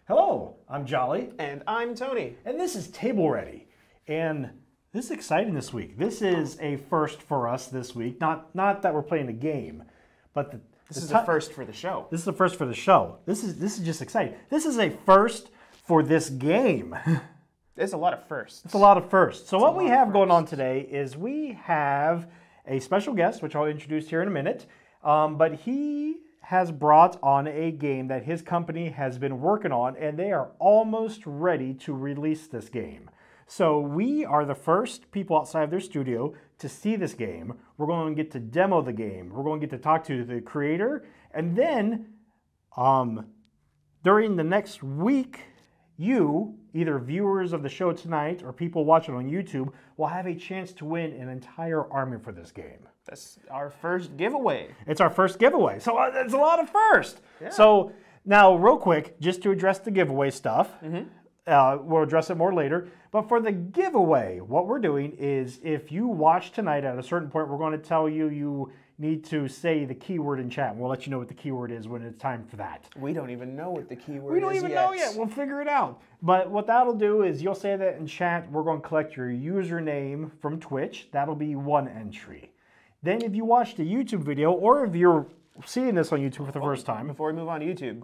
Hello, I'm Jolly. And I'm Tony. And this is Table Ready. And this is exciting this week. This is a first for us this week. Not that we're playing a game, but this is a first for the show. This is a first for the show. This is just exciting. This is a first for this game. It's a lot of firsts. It's a lot of firsts. So what we have going on today is we have a special guest, which I'll introduce here in a minute. But he has brought on a game that his company has been working on, and they are almost ready to release this game. So we are the first people outside of their studio to see this game. We're going to get to demo the game. We're going to get to talk to the creator. And then during the next week, you, either viewers of the show tonight or people watching on YouTube, will have a chance to win an entire army for this game. That's our first giveaway. It's our first giveaway. So it's a lot of first. Yeah. So now, real quick, just to address the giveaway stuff, we'll address it more later. But for the giveaway, what we're doing is if you watch tonight at a certain point, we're going to tell you you need to say the keyword in chat. We'll let you know what the keyword is when it's time for that. We don't even know what the keyword is. We don't even know yet. We'll figure it out. But what that'll do is you'll say that in chat. We're going to collect your username from Twitch. That'll be one entry. Then if you watch the YouTube video, or if you're seeing this on YouTube for the first time. Before we move on to YouTube,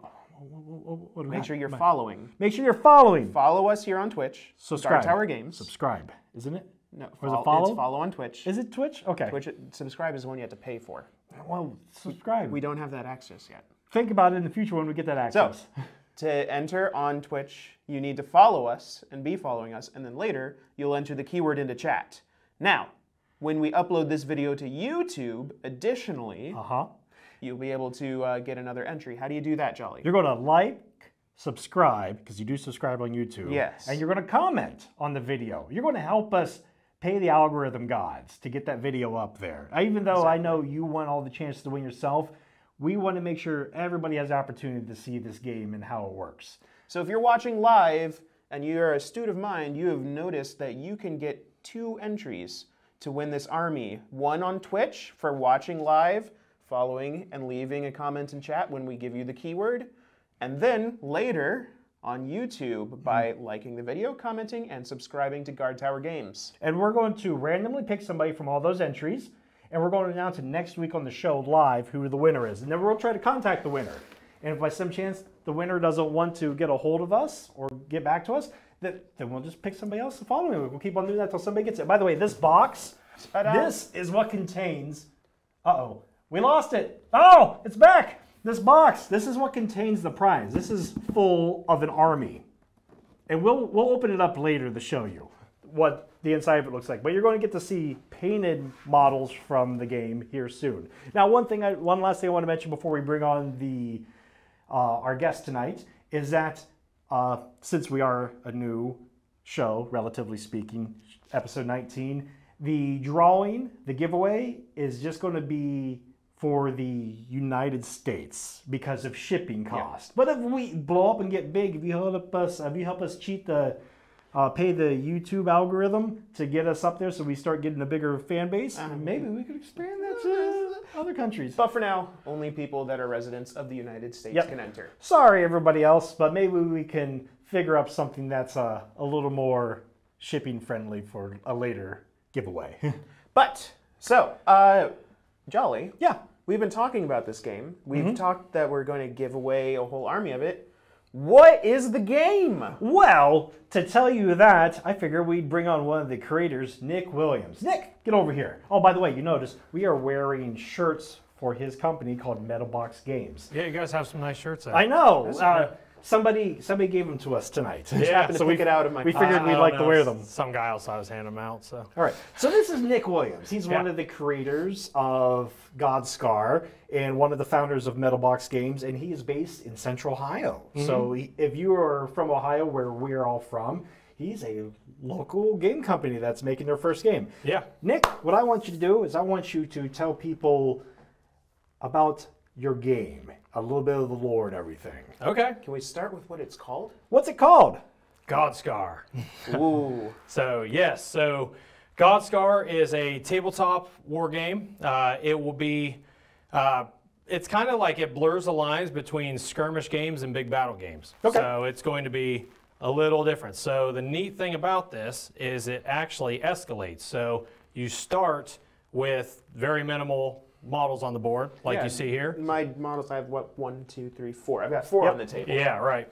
make sure you're following. Make sure you're following. Follow us here on Twitch. Subscribe. Guardtower Games. Subscribe, isn't it? No, or is it follow? It's follow on Twitch. Is it Twitch? Okay. Twitch, subscribe is the one you have to pay for. Well, subscribe. We don't have that access yet. Think about it in the future when we get that access. So, to enter on Twitch, you need to follow us and be following us, and then later, you'll enter the keyword into chat. Now, when we upload this video to YouTube, additionally, you'll be able to get another entry. How do you do that, Jolly? You're going to like, subscribe, because you do subscribe on YouTube. Yes. And you're going to comment on the video. You're going to help us pay the algorithm gods to get that video up there. Even though I know you want all the chances to win yourself, we want to make sure everybody has the opportunity to see this game and how it works. So if you're watching live and you're a student of mind, you have noticed that you can get 2 entries to win this army. One on Twitch for watching live, following and leaving a comment in chat when we give you the keyword. And then later on YouTube by liking the video, commenting, and subscribing to Guardtower Games. And we're going to randomly pick somebody from all those entries, and we're going to announce it next week on the show live who the winner is. And then we'll try to contact the winner. And if by some chance the winner doesn't want to get a hold of us or get back to us, then we'll just pick somebody else to follow me. We'll keep on doing that until somebody gets it. By the way, this box, this is what contains... Uh-oh, we lost it. Oh, it's back. This box, this is what contains the prize. This is full of an army. And we'll open it up later to show you what the inside of it looks like. But you're going to get to see painted models from the game here soon. Now, one last thing I want to mention before we bring on the our guest tonight is that since we are a new show, relatively speaking, episode 19, the drawing, the giveaway, is just going to be for the United States because of shipping costs. But if we blow up and get big, if you help us cheat the pay the YouTube algorithm to get us up there so we start getting a bigger fan base, maybe we could expand that to other countries. But for now, only people that are residents of the United States can enter. Sorry, everybody else, but maybe we can figure up something that's a little more shipping friendly for a later giveaway. But, so, Jolly. Yeah. We've been talking about this game. We've talked that we're going to give away a whole army of it. What is the game? Well, to tell you that, I figured we'd bring on one of the creators, Nick Williams. Nick, get over here. Oh, by the way, you notice we are wearing shirts for his company called Metalbox Games. Yeah, you guys have some nice shirts out. I know. Somebody gave them to us tonight. Yeah, so we pick it out of my. We figured we'd like to wear them. Some guy outside was handing them out. So. All right. So this is Nick Williams. He's one of the creators of Godskar and one of the founders of Metalbox Games, and he is based in Central Ohio. So if you are from Ohio, where we're all from, he's a local game company that's making their first game. Yeah. Nick, what I want you to do is I want you to tell people about your game, a little bit of the lore and everything. Okay. Can we start with what it's called? What's it called? Godskar. Ooh. So Godskar is a tabletop war game. It will be it's kind of like it blurs the lines between skirmish games and big battle games. Okay. So it's going to be a little different. So the neat thing about this is it actually escalates. So you start with very minimal models on the board, like Yeah, you see here. My models, I have what, 1, 2, 3, 4. I've got 4 Yep. on the table. Yeah, right.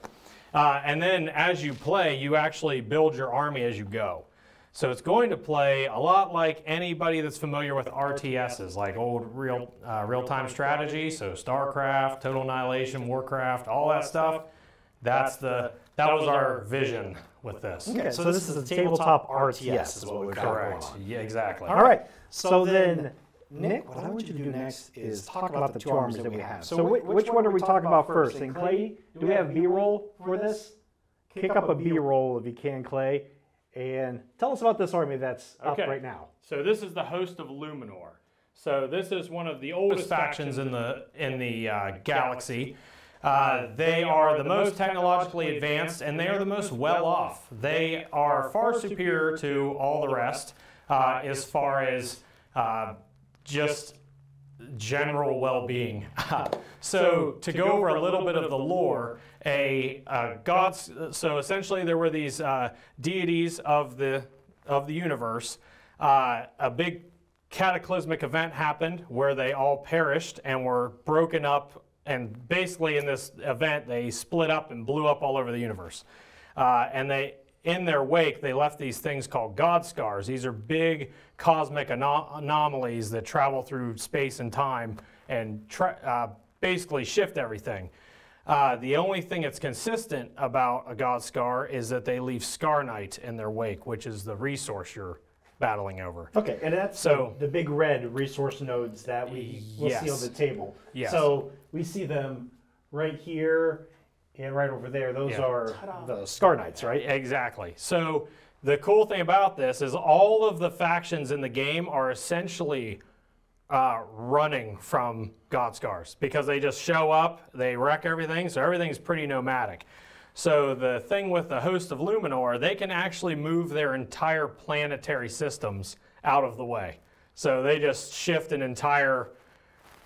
And then as you play, you actually build your army as you go. So it's going to play a lot like anybody that's familiar with RTSs, like old real-time strategy. So StarCraft, Total Annihilation, Warcraft, all that stuff. That was our vision with this. Okay, so this is a tabletop RTS is what we've got going Correct. on. Yeah, exactly. All right, so then, Nick, what I want you to do next is talk about the 2 armies that we have. So which one are we talking about first? And Clay, do we have B-roll for this? Kick up a B-roll if you can, Clay. And tell us about this army that's up right now. So this is the host of Luminor. So this is one of the oldest factions in the galaxy. They are the most technologically advanced, and they are the most well-off. They are far superior to all the rest as far as just general well-being. So to go over a little bit of the lore, so essentially there were these deities of the universe. A big cataclysmic event happened where they all perished and were broken up, and basically in this event they split up and blew up all over the universe. And in their wake, they left these things called Godskars. These are big cosmic anomalies that travel through space and time and basically shift everything. The only thing that's consistent about a Godskar is that they leave Scarnite in their wake, which is the resource you're battling over. Okay, and that's So- the big red resource nodes that we will see on the table. Yes. So we see them right here and right over there. Those Yeah. are the Scarnites, right? Exactly. So the cool thing about this is all of the factions in the game are essentially running from Godskars because they just show up, they wreck everything, so everything's pretty nomadic. So the thing with the host of Luminor, they can actually move their entire planetary systems out of the way. So they just shift an entire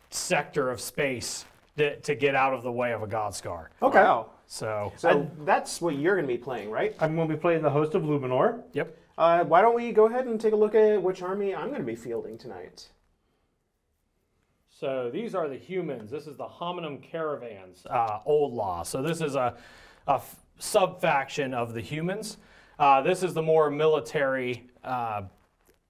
sector of space to get out of the way of a Godskar. Okay. Wow. So, So that's what you're going to be playing, right? I'm going to be playing the host of Luminor. yep. Why don't we go ahead and take a look at which army I'm going to be fielding tonight? So these are the humans. This is the Hominum Caravans, Old Law. So this is a sub-faction of the humans. This is the more military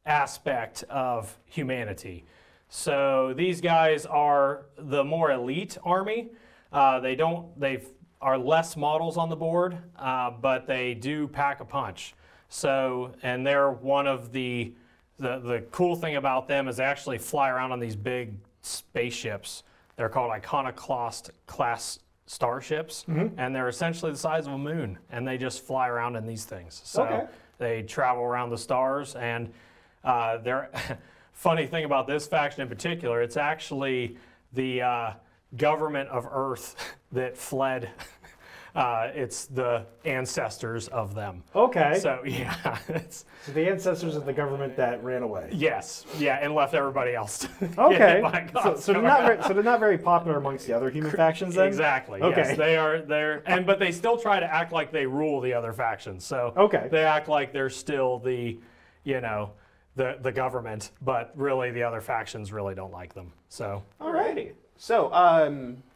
aspect of humanity. So these guys are the more elite army. They are less models on the board, but they do pack a punch. So, and they're one of the cool thing about them is they actually fly around on these big spaceships. They're called Iconoclast class starships, and they're essentially the size of a moon, and they just fly around in these things. So they travel around the stars, and they're funny thing about this faction in particular, it's actually the government of Earth that fled. It's the ancestors of them. Okay. So yeah, So the ancestors of the government that ran away. yes, yeah, and left everybody else. To get Okay. hit by So they're not very popular amongst the other human factions then? Exactly. Okay. Yes, but they still try to act like they rule the other factions. So Okay. they act like they're still the the government, but really the other factions really don't like them. So Alrighty. So,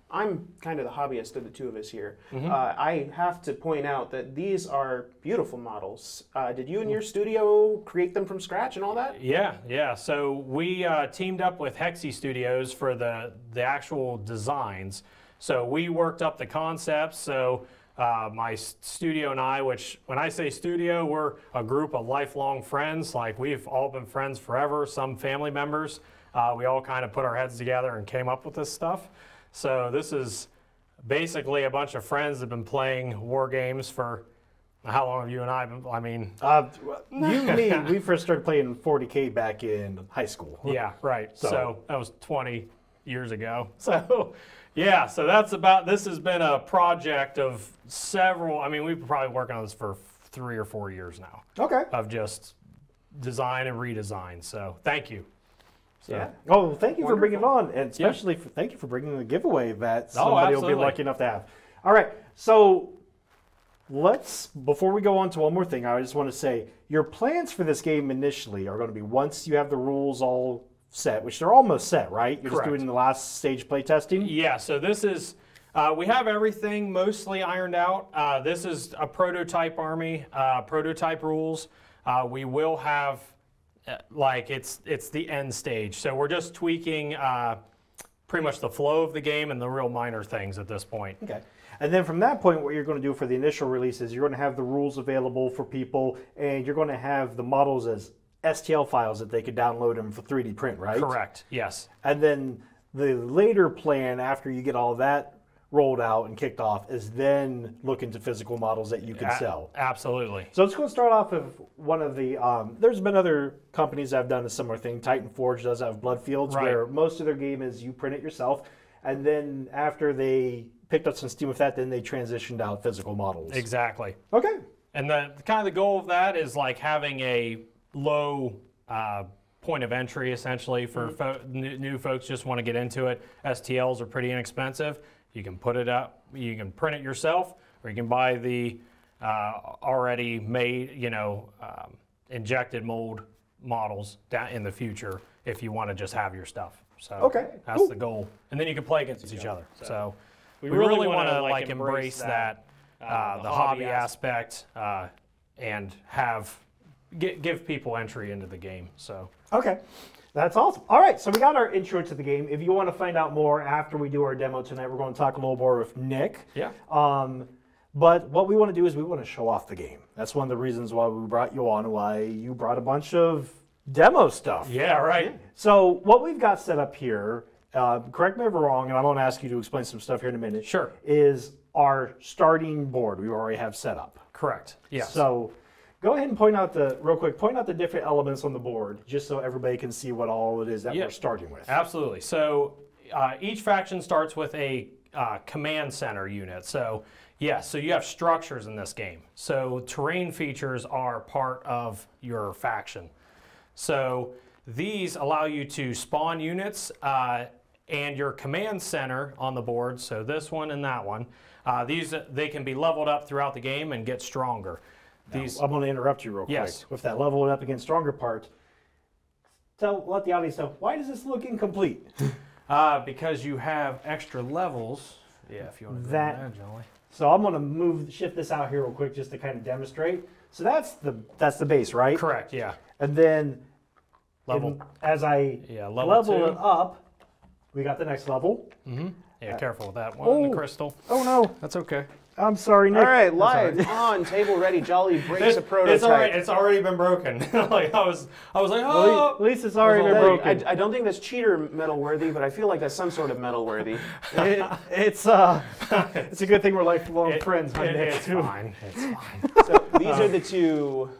I'm kind of the hobbyist of the two of us here. I have to point out that these are beautiful models. Did you and your studio create them from scratch and all that? yeah. So we teamed up with Hexy Studios for the actual designs. So we worked up the concepts. So my studio and I, which when I say studio, we're a group of lifelong friends. Like we've all been friends forever, some family members. We all kind of put our heads together and came up with this stuff. So this is basically a bunch of friends that have been playing war games for, how long have you and I been, I mean. You and me, we first started playing 40K back in high school. Yeah, right. So that was 20 years ago. So yeah, so this has been a project of several, I mean, we've been probably working on this for 3 or 4 years now. Okay. Of just design and redesign. So thank you. So. Yeah. Oh, thank you for bringing it Wonderful. on, and especially thank you for bringing the giveaway that somebody will be absolutely. lucky enough to have. All right, so before we go on to one more thing, I just want to say your plans for this game initially are going to be once you have the rules all set, which they're almost set, right? You're Correct. just doing the last stage play testing? Yeah, so this is, we have everything mostly ironed out. This is a prototype army, prototype rules. We will have, it's the end stage. So we're just tweaking pretty much the flow of the game and the real minor things at this point. Okay. And then from that point, what you're going to do for the initial release is you're going to have the rules available for people, and you're going to have the models as STL files that they could download them for 3D print, right? Correct, yes. And then the later plan, after you get all of that rolled out and kicked off, is then look into physical models that you can sell. Absolutely. So let's go start off with one of the, there's been other companies that have done a similar thing. Titan Forge does have blood fields, Right. where most of their game is you print it yourself, and then after they picked up some steam with that, then they transitioned out physical models. Exactly. Okay. And the kind of the goal of that is like having a low point of entry, essentially, for new folks just want to get into it. STLs are pretty inexpensive. You can put it up, you can print it yourself, or you can buy the already made, injected mold models down in the future if you want to just have your stuff. So Okay, that's cool. the goal. And then you can play against each other. So we really want to like embrace that, the hobby aspect, and give people entry into the game. So Okay. That's awesome. All right, so we got our intro to the game. If you want to find out more after we do our demo tonight, we're going to talk a little more with Nick. yeah. But what we want to do is we want to show off the game. That's one of the reasons why we brought you on, why you brought a bunch of demo stuff. Yeah, right. So what we've got set up here, correct me if I'm wrong, and I'm going to ask you to explain some stuff here in a minute. Sure. Is our starting board we already have set up. Correct. Yes. So go ahead and point out the different elements on the board, just so everybody can see what all it is that we're starting with. Absolutely. So each faction starts with a command center unit. So yes, so you have structures in this game. So terrain features are part of your faction. So these allow you to spawn units and your command center on the board, so this one and that one, they can be leveled up throughout the game and get stronger. These, I'm going to interrupt you real Yes. quick. With that level up against stronger part, let the audience know, why does this look incomplete? Because you have extra levels. Yeah, if you want to do That- that, Jolly. So I'm going to shift this out here real quick just to kind of demonstrate. So that's the base, right? Correct, yeah. And then Level. as I Level level 2. it up, we got the next level. Yeah, careful with that one, the crystal. Oh no, That's okay. I'm sorry, Nick. All right, That's all live right. on Table Ready. Jolly breaks a prototype. It's all right. It's already been broken. Like I was like, oh. At least it's already been Hey, broken. I don't think that's cheater metal worthy, but I feel like that's some sort of metal worthy. It's a good thing we're lifelong friends, huh, Nick? It's fine. It's fine. So these are the two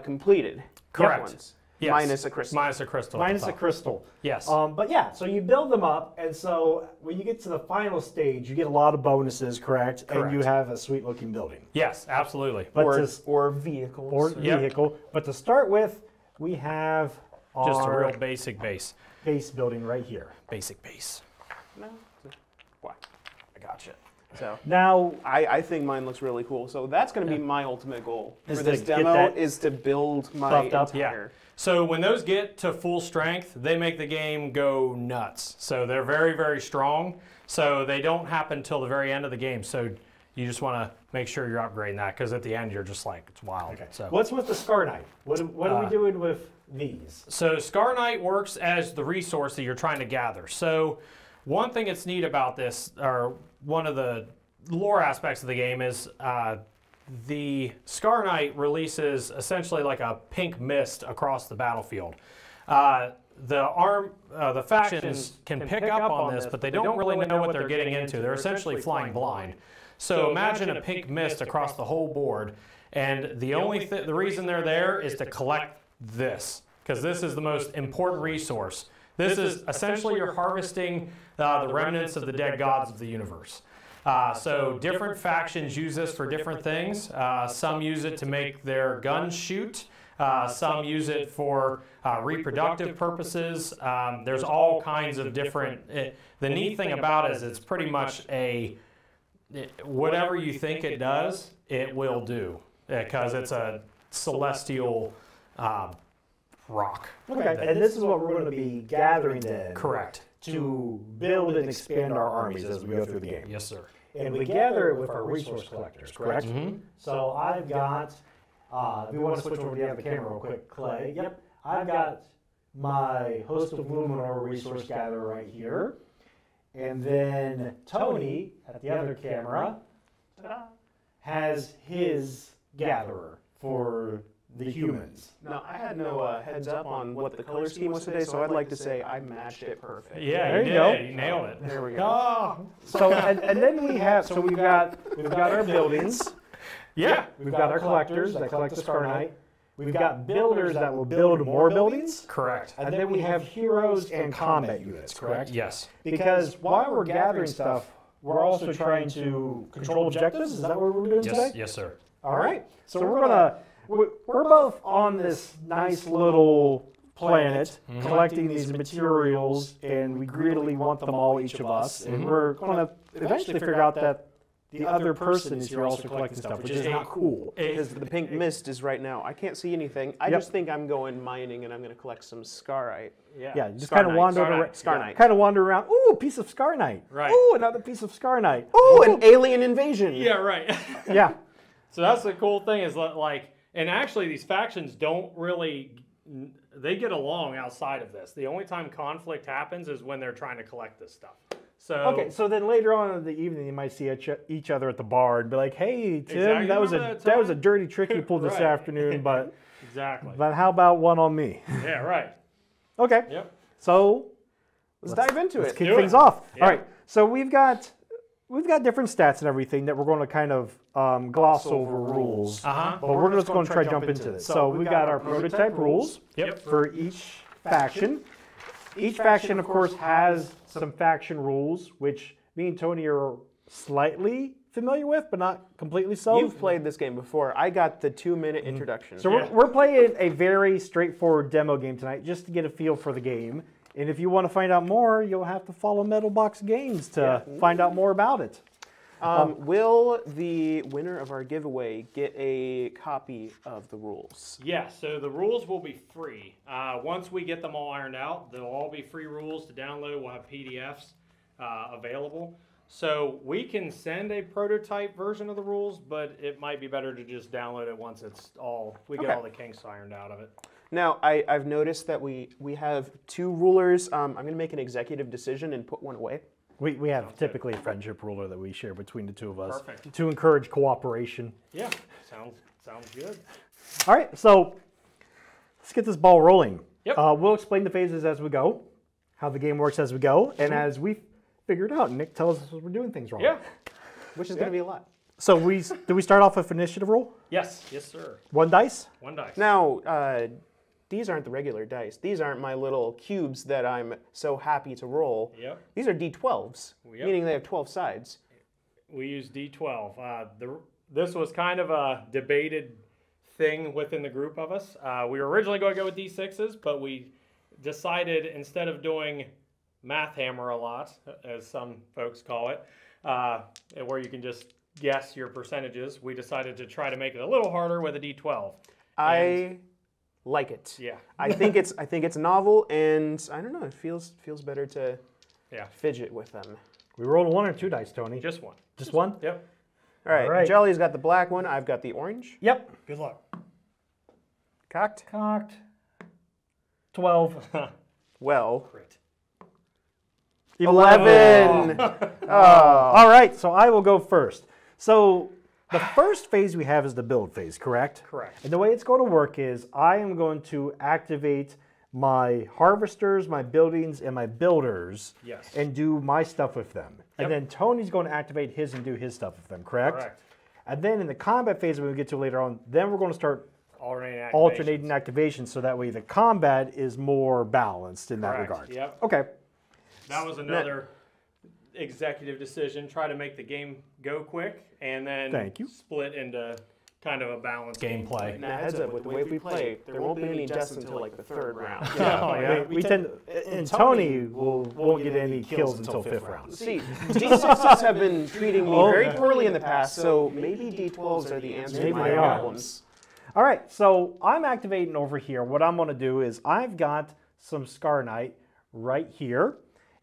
completed Correct. ones, Yes. minus a crystal. Minus a crystal. at the Minus a top. crystal. Yes. But yeah, so you build them up, and so when you get to the final stage, you get a lot of bonuses, correct? And you Correct. have a sweet-looking building. Yes, absolutely. But or vehicles. or Yep. vehicle. But to start with, we have Just a our real basic base. base building right here. Basic base. No? Why? I gotcha. So Now, I think mine looks really cool. So that's going to be my ultimate goal Is for to this get demo that is to build my buffed up? entire. So when those get to full strength, they make the game go nuts. So they're very, very strong. So they don't happen till the very end of the game. So you just want to make sure you're upgrading that, because at the end you're just like, it's wild. okay. So. What's with the Scar Knight? What are we doing with these? So Scar Knight works as the resource that you're trying to gather. So one thing that's neat about this, or one of the lore aspects of the game, is the Scar Knight releases essentially like a pink mist across the battlefield. The factions can pick up on this, but they don't really know what they're getting into. They're essentially flying blind. So imagine a pink mist across the whole board, and the reason they're there is to collect this, because this is the most important resource. This is essentially you're harvesting the remnants of the dead gods of the universe. So different factions use this for different things. Some use it to make their guns shoot. Some use it for reproductive purposes. There's all kinds of different. The neat thing about it is it's pretty much whatever you think it does, it will do, because it's a celestial rock. Okay, and this is what we're going to be gathering then. Correct. To build and expand our armies as we go through the game. Yes, sir. And we gather it with our resource collectors, correct? Mm-hmm. So I've got, if we want to switch over to the other camera real quick, Clay. Yep. I've got my host of Luminor resource gatherer right here. And then Tony, at the other camera, has his gatherer for the humans. Now, I had no heads up on what the color scheme was today, so I'd like to say I matched it perfect. Yeah, there you go. You nailed it. There we go. Oh. So and then we have we've got our buildings. Yeah. We've got our collectors that collect the Scarnite. We've got builders that will build more buildings. Correct. And then we have heroes and combat units, correct? Yes. Because while we're gathering stuff, we're also trying to control objectives. Is that what we're doing today? Yes, sir. All right. So we're both on this nice little planet collecting these materials, and we greedily want them all, each of us. And we're going to eventually figure out that the other person is here also collecting stuff, which is not cool. Because the pink mist is right now. I can't see anything. I just think I'm going mining and I'm going to collect some scarite. Yeah, just kind of wander around. Scarnite. Kind of wander around. Ooh, a piece of Scarnite. Right. Ooh, another piece of Scarnite. Ooh, an alien invasion. Yeah, right. Yeah. So that's the cool thing is like, and actually these factions don't really, they get along outside of this. The only time conflict happens is when they're trying to collect this stuff. So Okay, so then later on in the evening, you might see each other at the bar and be like, "Hey, Tim, Exactly. that was Remember that was a dirty trick you pulled this Right. afternoon, but exactly. how about one on me?" Yeah, right. Okay. Yep. So Let's dive into let's it. kick Do things it. off. Yeah. All right. So we've got different stats and everything that we're going to kind of gloss over rules. But we're just going to try to jump into this. So we've got our prototype rules for each faction. Each faction, of course, has some faction rules, which me and Tony are slightly familiar with, but not completely so. You've played this game before. I got the 2-minute introduction. So we're playing a very straightforward demo game tonight, just to get a feel for the game. And if you want to find out more, you'll have to follow Metalbox Games to find out more about it. Will the winner of our giveaway get a copy of the rules? Yeah, so the rules will be free. Once we get them all ironed out, they'll all be free rules to download. We'll have PDFs available. So we can send a prototype version of the rules, but it might be better to just download it once we get all the kinks ironed out of it. Now, I've noticed that we have 2 rulers. I'm going to make an executive decision and put one away. We have typically a friendship ruler that we share between the two of us Perfect. to encourage cooperation. Yeah, sounds good. All right, so let's get this ball rolling. Yep. We'll explain the phases as we go, how the game works as we go, and as we figure it out, Nick, tell us if we're doing things wrong. Yeah. Which is going to be a lot. So do we start off with initiative roll? Yes, sir. 1 dice? 1 dice. Now, these aren't the regular dice. These aren't my little cubes that I'm so happy to roll. Yep. These are D12s, meaning they have 12 sides. We use D12. This was kind of a debated thing within the group of us. We were originally going to go with D6s, but we decided instead of doing math hammer a lot, as some folks call it, where you can just guess your percentages, we decided to try to make it a little harder with a D12. I like it. Yeah. I think it's novel, and I don't know. It feels better to fidget with them. We rolled a 1 or 2 dice, Tony? Just 1. Just 1? Yep. All right. Jolly's got the black one. I've got the orange. Yep. Good luck. Cocked. 12. Well. Great. 11. All right, so I will go first. So the first phase we have is the build phase, correct? Correct. And the way it's going to work is I am going to activate my harvesters, my buildings, and my builders, and do my stuff with them. And then Tony's going to activate his and do his stuff with them, correct? Correct. And then in the combat phase, when we get to later on, then we're going to start alternating activations, so that way the combat is more balanced in that regard. Yep. Okay. That was another executive decision. Try to make the game go quick, and then split into kind of a balanced gameplay. Now, heads up, with the way we play, there won't be any deaths until like the 3rd round. We tend and Tony won't get any kills until 5th round. See, D6s have been treating me very poorly in the past, so maybe D12s are the answer to my problems. All right, so I'm activating over here. What I'm going to do is I've got some Scarnite right here,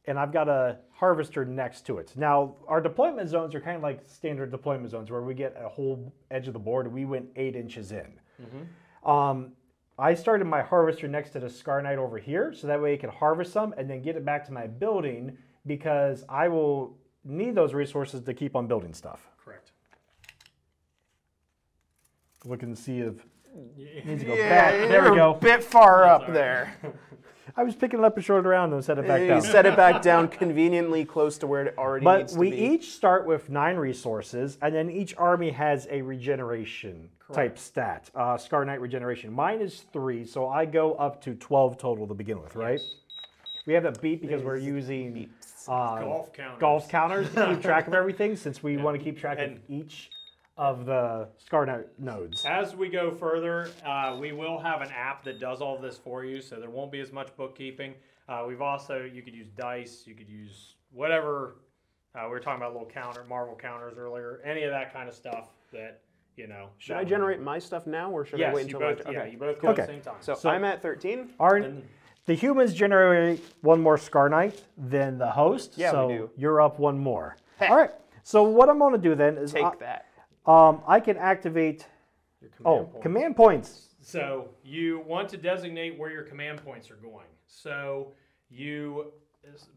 and I've got a Harvester next to it. Now, our deployment zones are kind of like standard deployment zones where we get a whole edge of the board and we went 8 inches in. I started my Harvester next to the Scarnite over here, so that way I can harvest some and then get it back to my building because I will need those resources to keep on building stuff. Correct. Looking to see if it needs to go back. There we go. A bit far up there. I was picking it up and showed it around and set it back down. You set it back down conveniently close to where it already needs to be. But we each start with 9 resources, and then each army has a regeneration type stat. Scarnite regeneration. Mine is 3, so I go up to 12 total to begin with, right? Yes. We have a beat because we're using golf counters to keep track of everything, since we want to keep track of each of the Scarnite nodes. As we go further, we will have an app that does all of this for you, so there won't be as much bookkeeping. We've also, you could use dice, you could use whatever, we were talking about little Marvel counters earlier, any of that kind of stuff that, you know. Should I generate my stuff now, or should I wait until later? Yeah, you both go at the same time. So I'm at 13. The humans generate 1 more Scarnite than the host, so we do. You're up 1 more. Heck. All right, so what I'm going to do then is take that. I can activate command points. So you want to designate where your command points are going. So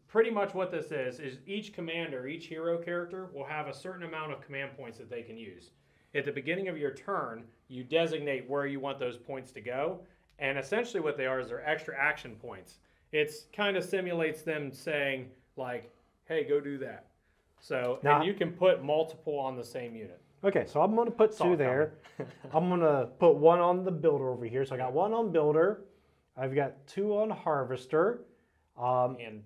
pretty much what this is each commander, each hero character will have a certain amount of command points that they can use. At the beginning of your turn, you designate where you want those points to go, and essentially what they are is they're extra action points. It's kind of simulates them saying like, hey, go do that. So and you can put multiple on the same unit. Okay, so I'm going to put 2 there. I'm going to put 1 on the builder over here. So I got 1 on builder. I've got 2 on harvester. And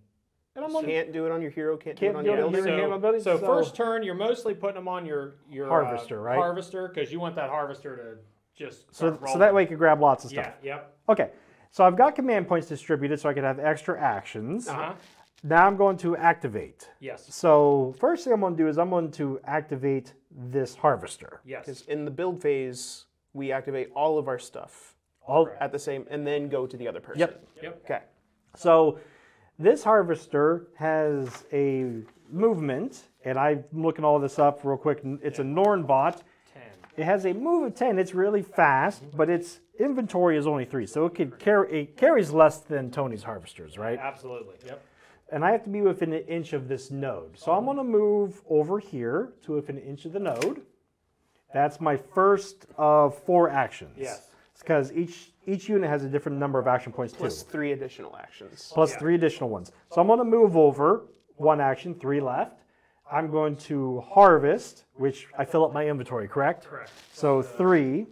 I'm on, can't do it on your hero. Can't do it on your builder. So first turn, you're mostly putting them on your harvester, right? Harvester, because you want that harvester to just so that way you can grab lots of stuff. Yeah. Yep. Okay, so I've got command points distributed, so I can have extra actions. Now I'm going to activate. Yes. So first thing I'm going to do is I'm going to activate this harvester. Yes. Because in the build phase, we activate all of our stuff at the same, and then go to the other person. Yep. Okay. So this harvester has a movement, and I'm looking all this up real quick. It's a Norn bot. 10. It has a move of 10. It's really fast, but its inventory is only 3, so it carries less than Tony's harvesters, right? Absolutely. Yep. And I have to be within an inch of this node. So I'm going to move over here to within an inch of the node. That's my first of 4 actions. Yes. It's because each unit has a different number of action points Plus too. 3 additional actions. Plus 3 additional ones. So I'm going to move over 1 action, 3 left. I'm going to harvest, which I fill up my inventory, correct? Correct. So 3.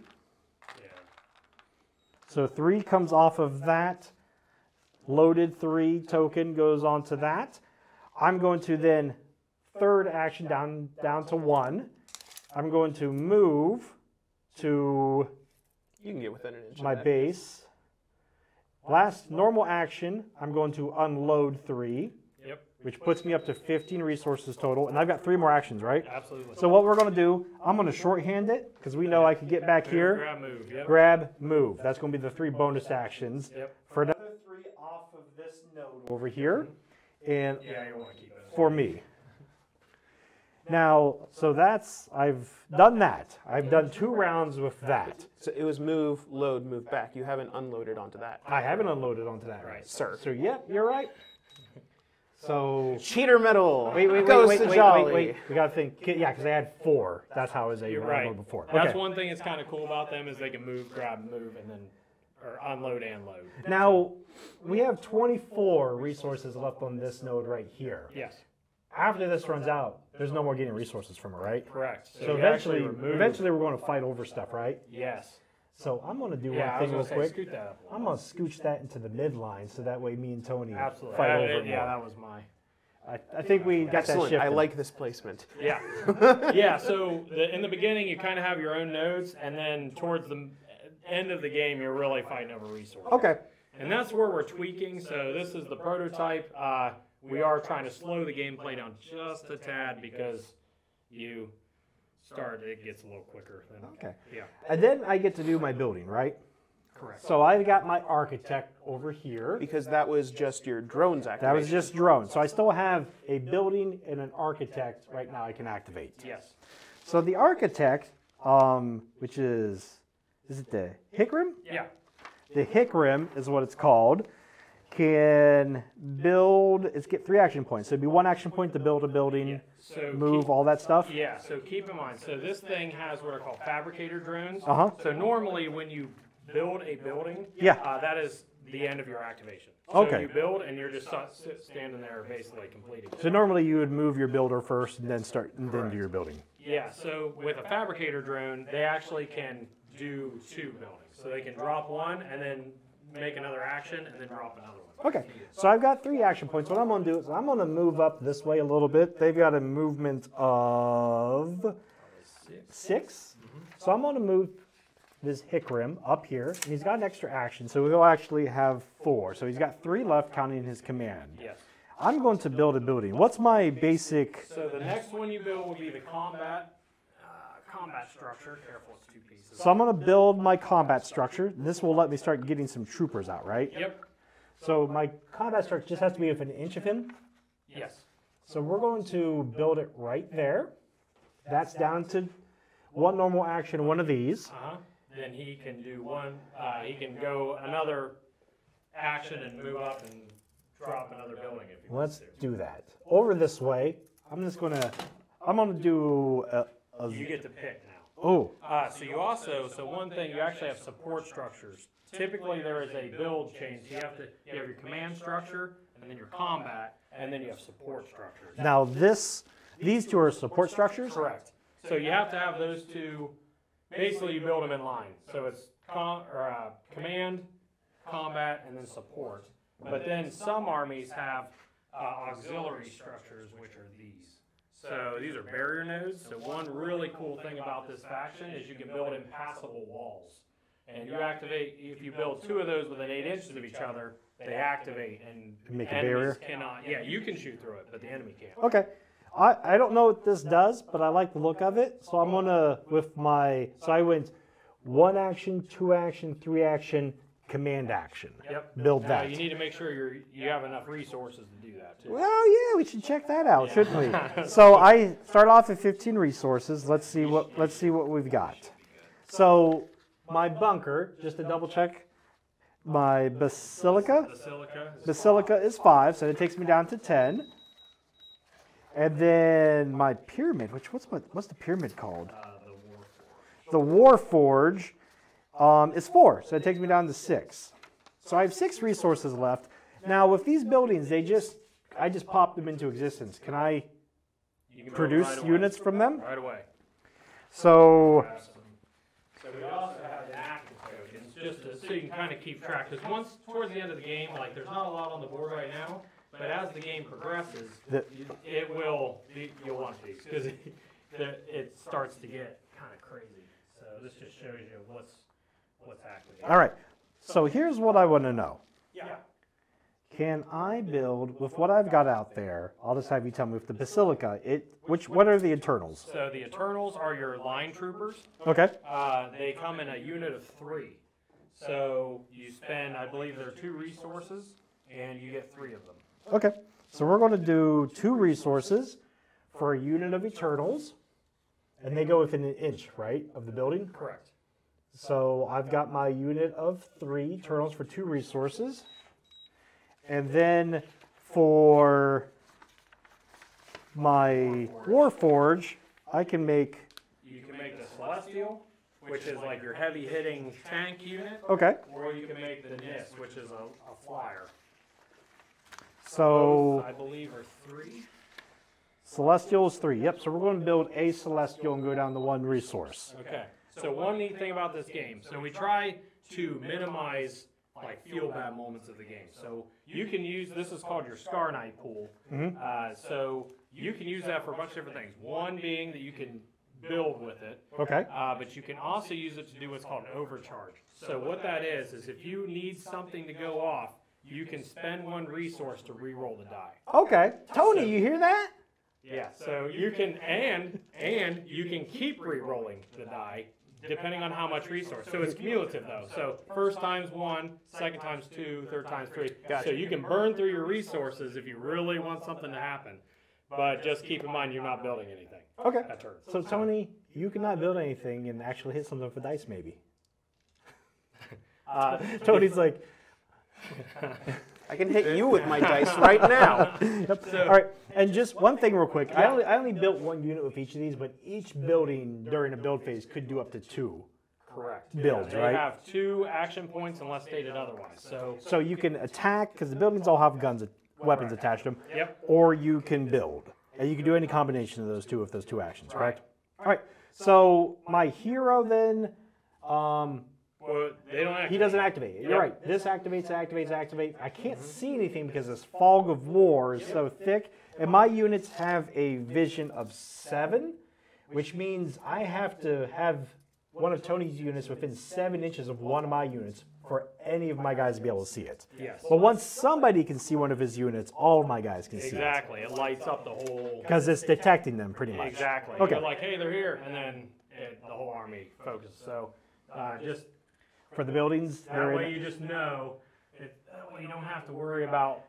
Yeah. So 3 comes off of that. Loaded 3 token goes onto that. I'm going to then third action down to 1. I'm going to move to You can get within an inch my of that. base. Last normal action, I'm going to unload 3. Yep. Which puts me up to 15 resources total, and I've got 3 more actions, right? Absolutely. So what we're going to do, I'm going to shorthand it because we know I can get back here. Grab, move. Yep. Grab, move. That's going to be the 3 bonus actions. Yep. For another 3 off of this node over here, and Yeah, you want to keep it. for me. Now, so I've done that. I've done 2 rounds with that. So it was move, load, move back. You haven't unloaded onto that. I haven't unloaded onto that, Right. Sir. So yeah, you're right. So Cheater medal. wait. Goes to Jolly. We got to think. Yeah, because I had 4. That's how I was able You're to right. unload before. That's Okay. one thing that's kind of cool about them is they can move, grab, move, and then or unload and load. Now we have 24 resources left on this node right here. Yes. After this runs out, there's no more getting resources from it, right? Correct. So we actually eventually we're going to fight over stuff, right? Yes. So I'm going to do Yeah, I one was thing going real to say, quick. scoot that up. I'm going to scooch that into the midline so that way me and Tony Absolutely. fight over it Yeah, more. that was my. I think we got that Excellent. shifted. I like this placement. Yeah. Yeah, so in the beginning, you kind of have your own nodes, and then towards the end of the game, you're really fighting over resources. Okay. And that's where we're tweaking. So this is the prototype. We are trying to slow the gameplay down just a tad because it gets a little quicker. Okay. Yeah. And then I get to do my building, right? Correct. So I've got my architect over here. Because that was just your drones activation. That was just drones. So I still have a building and an architect right now I can activate. Yes. So the architect, which is it the Hickrim? Yeah. The Hickrim is what it's called. Can build, get 3 action points. So it'd be 1 action point to build a building, So move, all that stuff. Yeah, so keep in mind, so this thing has what are called fabricator drones. Uh-huh. So normally when you build a building, Yeah. that is the end of your activation. Okay. So you build and you're just standing there basically completing it. So normally you would move your builder first and then then Correct. do your building. Yeah, so with a fabricator drone, they actually can do 2 buildings. So they can drop one and then make another action and then drop another one. Okay, so I've got 3 action points. What I'm going to do is I'm going to move up this way a little bit. They've got a movement of 6. So I'm going to move this Hickrim up here. And he's got an extra action, so he'll actually have 4. So he's got 3 left counting his command. Yes. I'm going to build a building. What's my basic... So the next one you build will be the combat structure. Careful, it's 2 pieces. So I'm going to build my combat structure. This will let me start getting some troopers out, right? Yep. So my combat structure just has to be within an inch of him. Yes. So we're going to build it right there. That's down to 1 normal action, 1 of these. Then he can do one. He can go another action and move up and drop another building if he wants Let's to. do that. Over this way, I'm going to do a You get to pick now. oh, So one thing, you actually have support structures. Typically there is a build change. You have your command structure, and then your combat, and then you have support structures. now these 2 are support structures? Correct. So you have to have those 2. Basically, you build them in line. So it's command, combat, and then support. But then some armies have auxiliary structures, which are these. So these are barrier nodes. So one really cool thing about this faction is you can build impassable walls. And you activate, if you build 2 of those within 8 inches of each other, they activate and Make a enemies barrier? cannot, yeah, you can shoot through it, but the enemy can't. Okay. I don't know what this does, but I like the look of it. So I'm going to, so I went 1 action, 2 action, 3 action, command action. Yep. Build Now, that. you need to make sure you have enough resources to do that too. Well, yeah, we should check that out, shouldn't we? So I start off at 15 resources. Let's see what we've got. So my bunker, just to double check, my basilica is 5, so it takes me down to 10. And then my pyramid, what's the pyramid called? The Warforge is 4, so it takes me down to 6. So I have 6 resources left. Now with these buildings, I just popped them into existence. Can I produce right away. units from them? Right away. So So we also have the active tokens, so you can kind of keep track. Because once towards the end of the game, like there's not a lot on the board right now, but as the game progresses, you'll want these because it starts to get kind of crazy. So this just shows you what's active. all right. So here's what I want to know. Yeah. Can I build with what I've got out there? I'll just have you tell me with the basilica. What are the internals? So the Eternals are your line troopers. Okay. They come in a unit of 3. So you spend, I believe there are 2 resources, and you get 3 of them. Okay. So we're going to do 2 resources for a unit of Eternals, and they go within an inch, right, of the building? Correct. So I've got my unit of 3 Eternals for 2 resources. And then for my Warforge, I can make... You can make the Celestial, which is like your heavy hitting tank unit, Okay. or you can make the NIS, which is a flyer. So Those, I believe, are 3. Celestial is 3. Yep, so we're going to build a Celestial and go down to 1 resource. Okay. So one neat thing about this game, so we try to minimize like feel bad moments of the game. So you can use, this is called your Scar Knight pool. So you can use that for a bunch of different things. One being that you can build with it. Okay. But you can also use it to do what's called an overcharge. So what that is if you need something to go off, you can spend one resource to re-roll the die. Okay. Tony, you hear that? Yeah, so you can, and you can keep re-rolling the die depending on how much resource. So it's cumulative though. So first time's 1, second time's 2, third time's 3. Gotcha. So you can burn through your resources if you really want something to happen. But just keep in mind you're not building anything. Okay. That turn. So Tony, you cannot build anything and actually hit something with a dice, maybe. Tony's like, I can hit you with my dice right now. yep. All right, and just one thing real quick. I only built one unit with each of these, but each building during a build phase could do up to 2 Correct. builds, They right? have 2 action points unless stated otherwise. So you can attack, because the buildings all have guns, weapons attached to them, Yep. or you can build. And you can do any combination of those two with those 2 actions, correct? All right, so my hero then, Well, they don't he doesn't activate. You're right. This activates. I can't see anything because this fog of war is so thick. And my units have a vision of 7, which means I have to have one of Tony's units within 7 inches of one of my units for any of my guys to be able to see it. Yes. But once somebody can see one of his units, all of my guys can see it. Exactly. It lights up the whole. Because it's detecting them pretty much. Exactly. Okay. You're like, hey, they're here, and then the whole army focuses. So just For the buildings, that way you just know. That way you don't have to worry about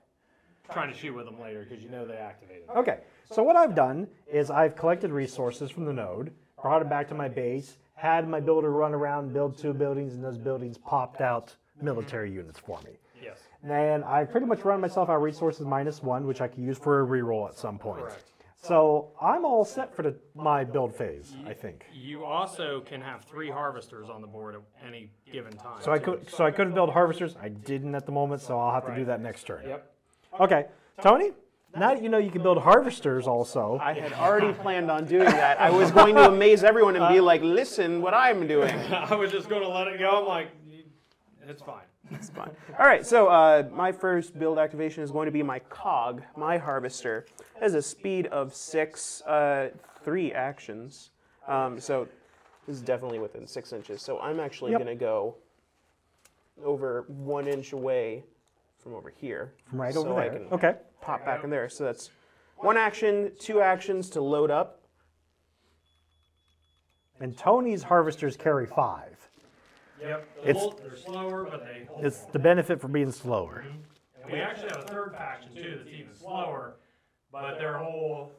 trying to shoot with them later because you know they activated. Okay, so what I've done is I've collected resources from the node, brought it back to my base, had my builder run around, build 2 buildings, and those buildings popped out military units for me. Yes. And I pretty much run myself out resources -1, which I can use for a reroll at some point. Correct. So I'm all set for my build phase, I think. You also can have 3 harvesters on the board at any given time. So I could have built harvesters. I didn't at the moment, so I'll have to do that next turn. Yep. Okay, Tony. Now that you know you can build harvesters also. I had already planned on doing that. I was going to amaze everyone and be like, listen what I'm doing. I was just going to let it go. I'm like, it's fine. It's fine. All right, so my first build activation is going to be my cog, my harvester. It has a speed of 6, 3 actions. So this is definitely within 6 inches. So I'm actually going to go over 1 inch away from over here. From right so over I there. can Okay. pop back in there. So that's 1 action, 2 actions to load up. And Tony's harvesters carry 5. Yep. They're slower, but they hold. It's the benefit for being slower. And we actually have a third faction too that's even slower, but their whole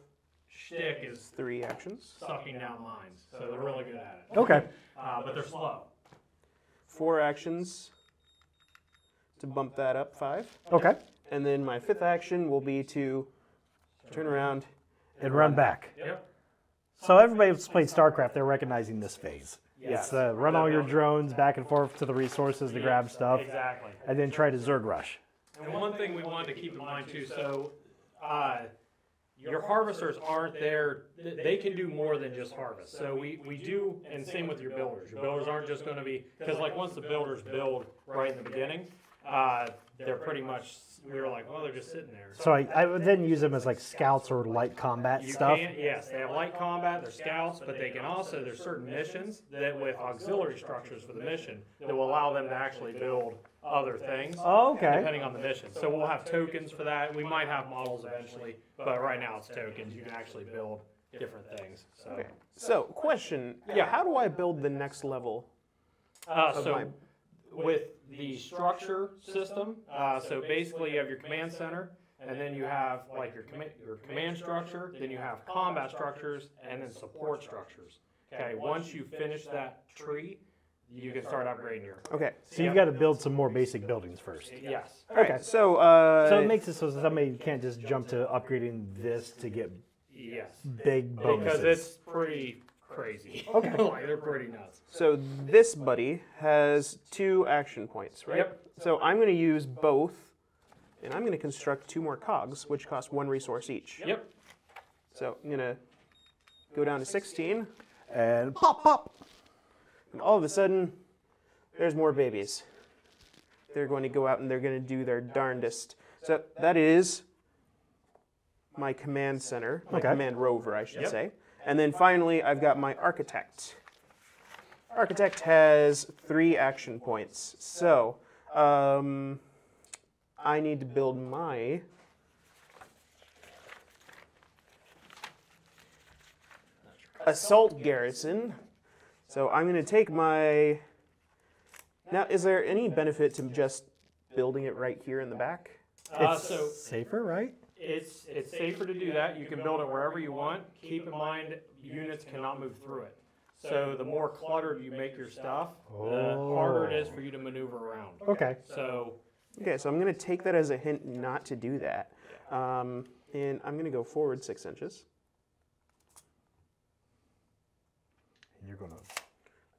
shtick is 3 actions. sucking down lines, so they're really good at it. Okay. But they're slow. 4 actions to bump that up 5. Okay. And then my 5th action will be to turn around. And run back. Yep. So everybody who's played StarCraft, they're recognizing this phase. Yes. It's run all your drones back and forth to the resources to grab stuff, Exactly. and then try to Zerg rush. And one thing we wanted to keep in mind too, so your harvesters aren't there, they can do more than just harvest. So we do, and same with your builders. Your builders aren't just going to be, because like once the builders build right in the beginning, they're pretty much, we were like, well, they're just sitting there. So I would then use them as like scouts or light combat stuff. Yes, they have light combat, they're scouts, but they can also, there's certain missions that with auxiliary structures for the mission that will allow them to actually build other things. Oh, okay. Depending on the mission. So we'll have tokens for that. We might have models eventually, but right now it's tokens. You can actually build different things. So, Okay. So, question. Yeah. How do I build the next level? With the structure system, so basically you have your command center, and then you have like your command structure, then you have combat structures, and then support structures. Okay, once you finish that tree, you can start upgrading your. Okay. So you've got to build some more basic buildings first. Yes. Okay. So, So it makes it so somebody can't just jump to upgrading this to get Yes. big bonuses. Because it's pretty crazy. Okay. Like they're pretty nuts. so this buddy has 2 action points, right? Yep. So I'm going to use both, and I'm going to construct 2 more cogs, which cost 1 resource each. Yep. So I'm going to go down to 16, And pop, pop. and all of a sudden, there's more babies. they're going to go out and they're going to do their darndest. So that is my command center, my command rover, I should say. And then finally, I've got my architect. Architect has 3 action points. So I need to build my assault garrison. So I'm going to take my... Now, is there any benefit to just building it right here in the back? It's So safer, right? it's safer to do that. You can build it wherever you want. Keep in mind, units cannot move through it. So the more cluttered you make your stuff, the harder it is for you to maneuver around. Okay. So Okay, so I'm going to take that as a hint not to do that. And I'm going to go forward 6 inches. And you're going to...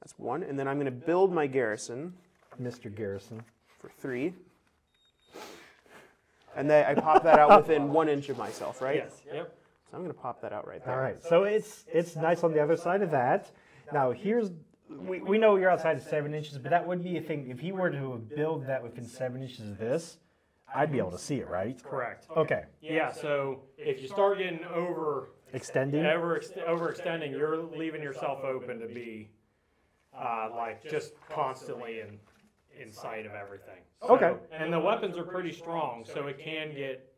That's 1. And then I'm going to build my garrison Mr. Garrison. for 3. And then I pop that out within 1 inch of myself, right? yes, yep. So I'm going to pop that out right there. All right, so it's nice on the other side of that. Now here's, we know you're outside of 7 inches, but that would be a thing. If he were to build that within 7 inches of this, I'd be able to see it, right? Correct. Okay. Yeah. So if you start getting Extending? overextending, you're leaving yourself open to be like just constantly in sight of everything. So, Okay. And the weapons are pretty strong, so it can get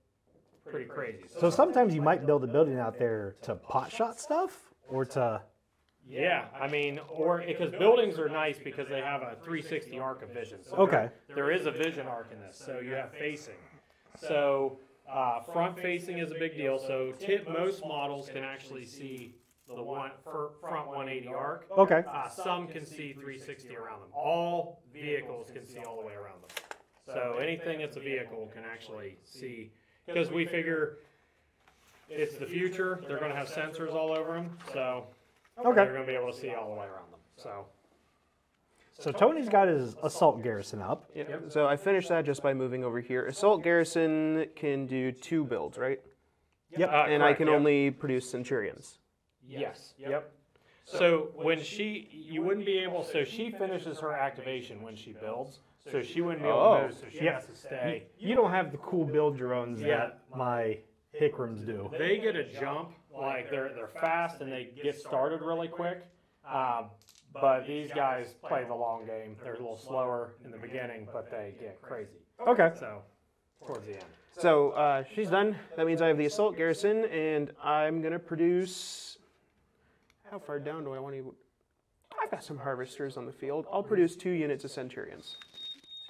pretty crazy. So sometimes you might build a building out there to pot shot stuff, or to... Yeah, I mean, or because buildings are nice because they have a 360 arc of vision. So Okay. there is a vision arc in this, so you have facing. So front facing is a big deal. So most models can actually see the front 180 arc. Okay. Some can see 360 around them. All vehicles can see all the way around them. So anything that's a vehicle can actually see, because we figure it's the future. They're going to have sensors all over them, so Okay. they're going to be able to see all the way around them. So Tony's got his assault garrison up. Yep. So I finished that just by moving over here. Assault garrison can do 2 builds, right? Yep. And I correct, can yep. only produce centurions. Yes. Yep. So when you wouldn't be able. So she finishes her activation when she builds. So she wouldn't be able to move. So she has to stay. You don't have the cool build your owns Yeah. that my Hickrams do. They get a jump, like they're fast and they get started really quick. But these guys play the long game. They're a little slower in the beginning, but they get crazy. Okay. So towards the end. So she's done. That means I have the assault garrison, and I'm going to produce... How far down do I want to... I've got some harvesters on the field. I'll produce 2 units of centurions.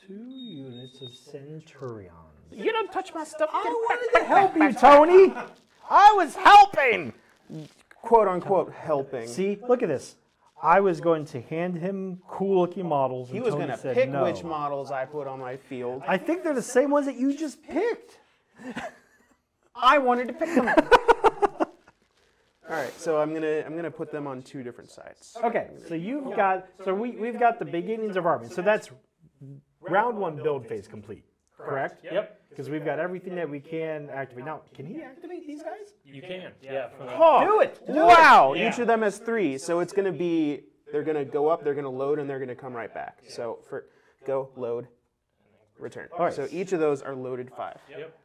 2 units of centurions. You don't touch my stuff. I wanted to help you, Tony. I was helping. Quote unquote helping. See, look at this. I was going to hand him cool-looking models. He and was Tony going to said pick no. which models I put on my field. I think they're the same ones that you just picked. I wanted to pick them. All right, so I'm gonna put them on 2 different sides. Okay, so you've got we've got the beginnings of army. So that's round 1 build phase complete. Correct? Yep. Because we've got everything that we can activate. Now, can he activate these guys? You can. Yeah. Do it. Wow! Yeah. Each of them has 3, so it's gonna be they're gonna go up, they're gonna load, and they're gonna come right back. So for go load, return. All right. So each of those are loaded 5. Yep.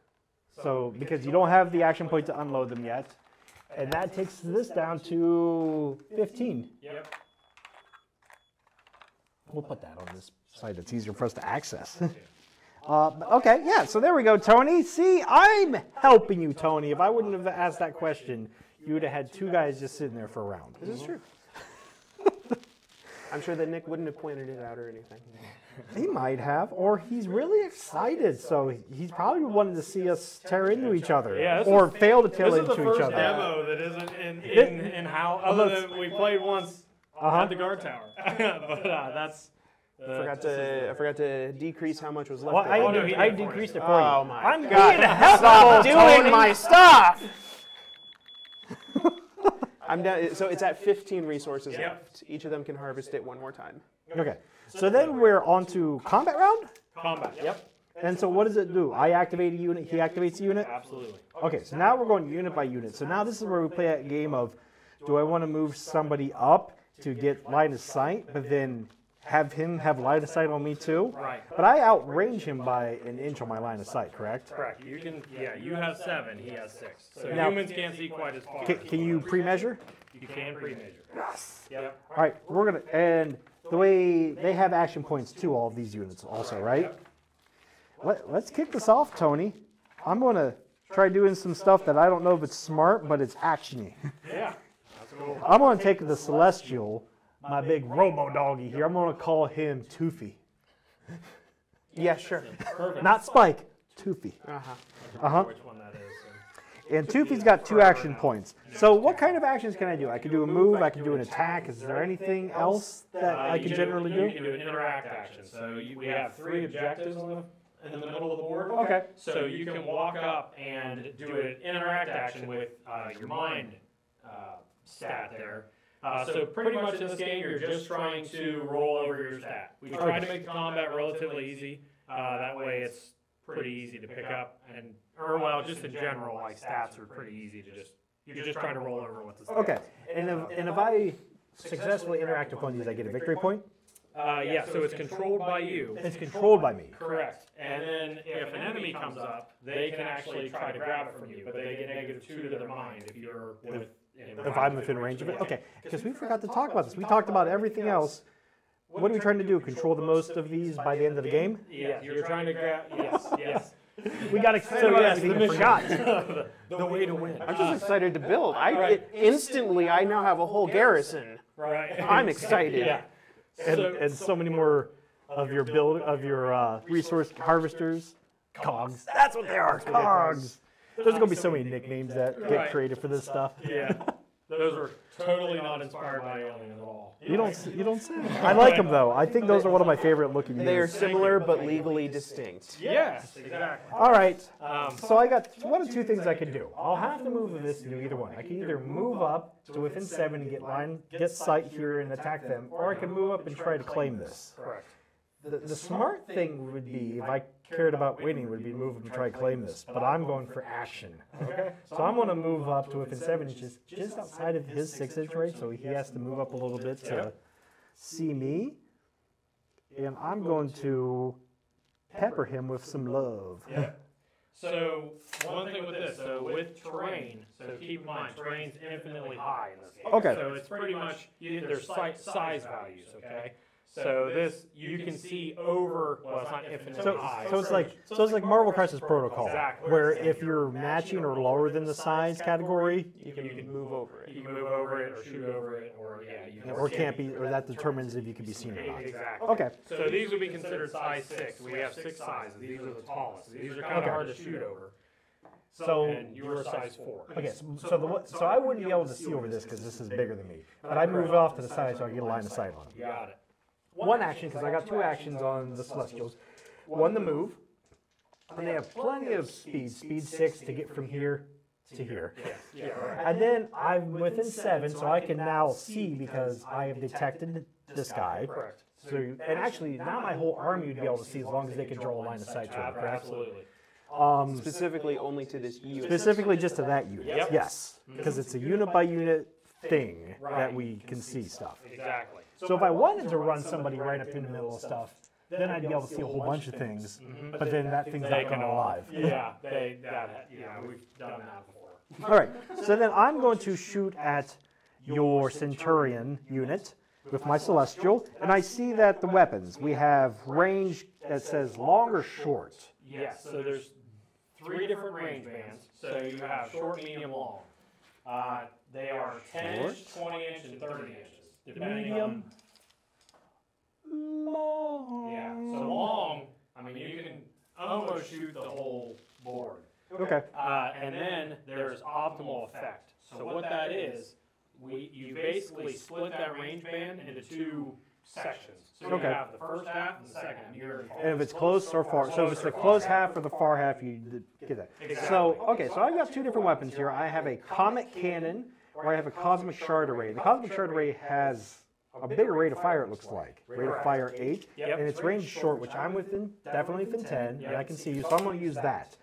So because you don't have the action point to unload them yet, and that takes this down to 15. Yep. We'll put that on this side that's easier for us to access. Okay, yeah, so there we go, Tony. See, I'm helping you, Tony. If I wouldn't have asked that question, you would have had 2 guys just sitting there for a round. This is true. I'm sure that Nick wouldn't have pointed it out or anything. He might have, or he's really excited, so he's probably wanted to see us tear into each other, Yeah, this or is- fail to tear This is into the each first other. demo that isn't in how, other than we played once at the Guardtower. But that's. I forgot to decrease how much was left. Well, there. I decreased it for you. Oh my I'm God! being helpful, Stop doing Tony. my stuff. I'm down. So it's at 15 resources Yep. left. Each of them can harvest it 1 more time. Okay, so then we're on to combat round? Combat. Yep. And so what does it do? I activate a unit, he activates a unit? Absolutely. Okay, so now we're going unit by unit. So now this is where we play that game of, do I want to move somebody up to get line of sight, but then have him have line of sight on me too. Right. But I outrange him by an inch on my line of sight, correct? Correct. You can. Yeah. You have 7. He has 6. So Now- humans can't see quite as far. Can you pre-measure? You can pre-measure. Yes. Yep. All right, we're gonna, and the way they have action points too, all of these units also, right? Let's kick this off, Tony. I'm gonna try doing some stuff that I don't know if it's smart, but it's actiony. Yeah. That's cool. I'm gonna take the Celestial, my big robo doggy here. I'm gonna call him Toofy, Yeah, sure. Perfect. not Spike. Toofy. Which one that is. And Toofy's got 2 action points. So what kind of actions can I do? I can do a move, I can do an attack. Is there anything else that I can generally You do? can do an interact action. So we have 3 objectives in the middle of the board. Okay. So you can walk up and do an interact action with your mind stat there. So pretty much in this game, you're just trying to roll over your stat. We tried to make the combat relatively easy. That way it's pretty easy to pick up. Or well, just in general, like stats are pretty easy to just, you're just trying to roll over what the stats. Okay. And if I successfully interact upon these, I get a victory point? Yeah, so it's controlled by you. It's controlled by me. Correct. And then if an enemy comes up, they can actually try to grab it from you, but they get -2 to their mind if you're If I'm within range of it? Okay, because we forgot to talk about this. We talked about everything else. What are we trying to do? Control the most of these by the end of the game? Yes, you're trying to grab. Yes. We got excited about yes, it, the we mission. forgot. The way to win. I'm just excited to build. Instantly, I now have a whole garrison. Right. I'm excited. Yeah. And so many more of your resource harvesters. Cogs. That's what they are, cogs. There's going to be so many nicknames that get Right. created for this stuff. Yeah. Those were totally not inspired by aliens at all. You don't say. I like them though. I think those are one of my favorite looking They are units. similar but legally distinct. Yes, exactly. All right. So I got one of 2 things I could do. I'll have to move this to do either one. I can either move up to within 7 and get sight here and attack them, or I can move up and try to claim this. Correct. The smart thing would be, if I cared about winning, would be to move up and try to claim this. But I'm going for action. Okay. So I'm going to move up to within 7 inches, just outside of his 6-inch range. So he has to move up a little bit to see me. And I'm going to pepper him with some love. Yeah. So one thing with this, so with terrain, so keep in mind, terrain's infinitely high in this game. Okay. So it's pretty much, there's size values, okay? So this, you can see over, well, it's not infinitely high. So it's like Marvel Crisis Protocol, Exactly. where if you're matching or lower than the size category, You can move over it. You can move over it or shoot over it, or you can or can't be, or that determines if you can be seen or not. Exactly. Okay. So these would be considered size 6. We have 6 sizes. These are the tallest. These are kind of hard to shoot over. So And you are size 4. okay, so I wouldn't be able to see over this because this is bigger than me. But I move off to the side so I get a line of sight on it. You got it. One action, because I got 2 actions on the Celestials. One, the move. And they have plenty of speed. Speed 6 to get from here to here. Yeah, right. And then I'm within 7, so I can now see because I have detected this guy. Correct. So, and actually, now my whole army would be able to see as long as they can draw a line of sight to it, correct? Absolutely. Specifically only to this unit. Specifically just to that unit, Yep. yes. Because it's a unit by unit thing that we can see stuff. Exactly. So if I wanted to run somebody right up in the middle of stuff, then I'd be able to see a whole bunch of things, but then that thing's not going to alive. Yeah, we've done that before. All right, so then I'm going to shoot at your Centurion unit with my Celestial, and I see that the weapons, we have range that says long or short. Yes, so there's 3 different range bands. So you have short, medium, long. They are 10-inch, 20-inch, and 30-inches. Medium, long. Yeah, so long, I mean, you can almost shoot the whole board. Okay. And then there's optimal effect. So what that is, you basically split that range band into 2 sections. So you have the first half and the second. And if it's close or far, so if it's the close half or the far half, you get that. So, okay, so I've got 2 different weapons here. I have a Comet Cannon, or I have a Cosmic Shard Array. The Cosmic Shard Array has a bigger rate of fire, it looks like. Rate of fire 8, and it's range short, which I'm within, definitely within 10, and I can see you, so I'm going to use that.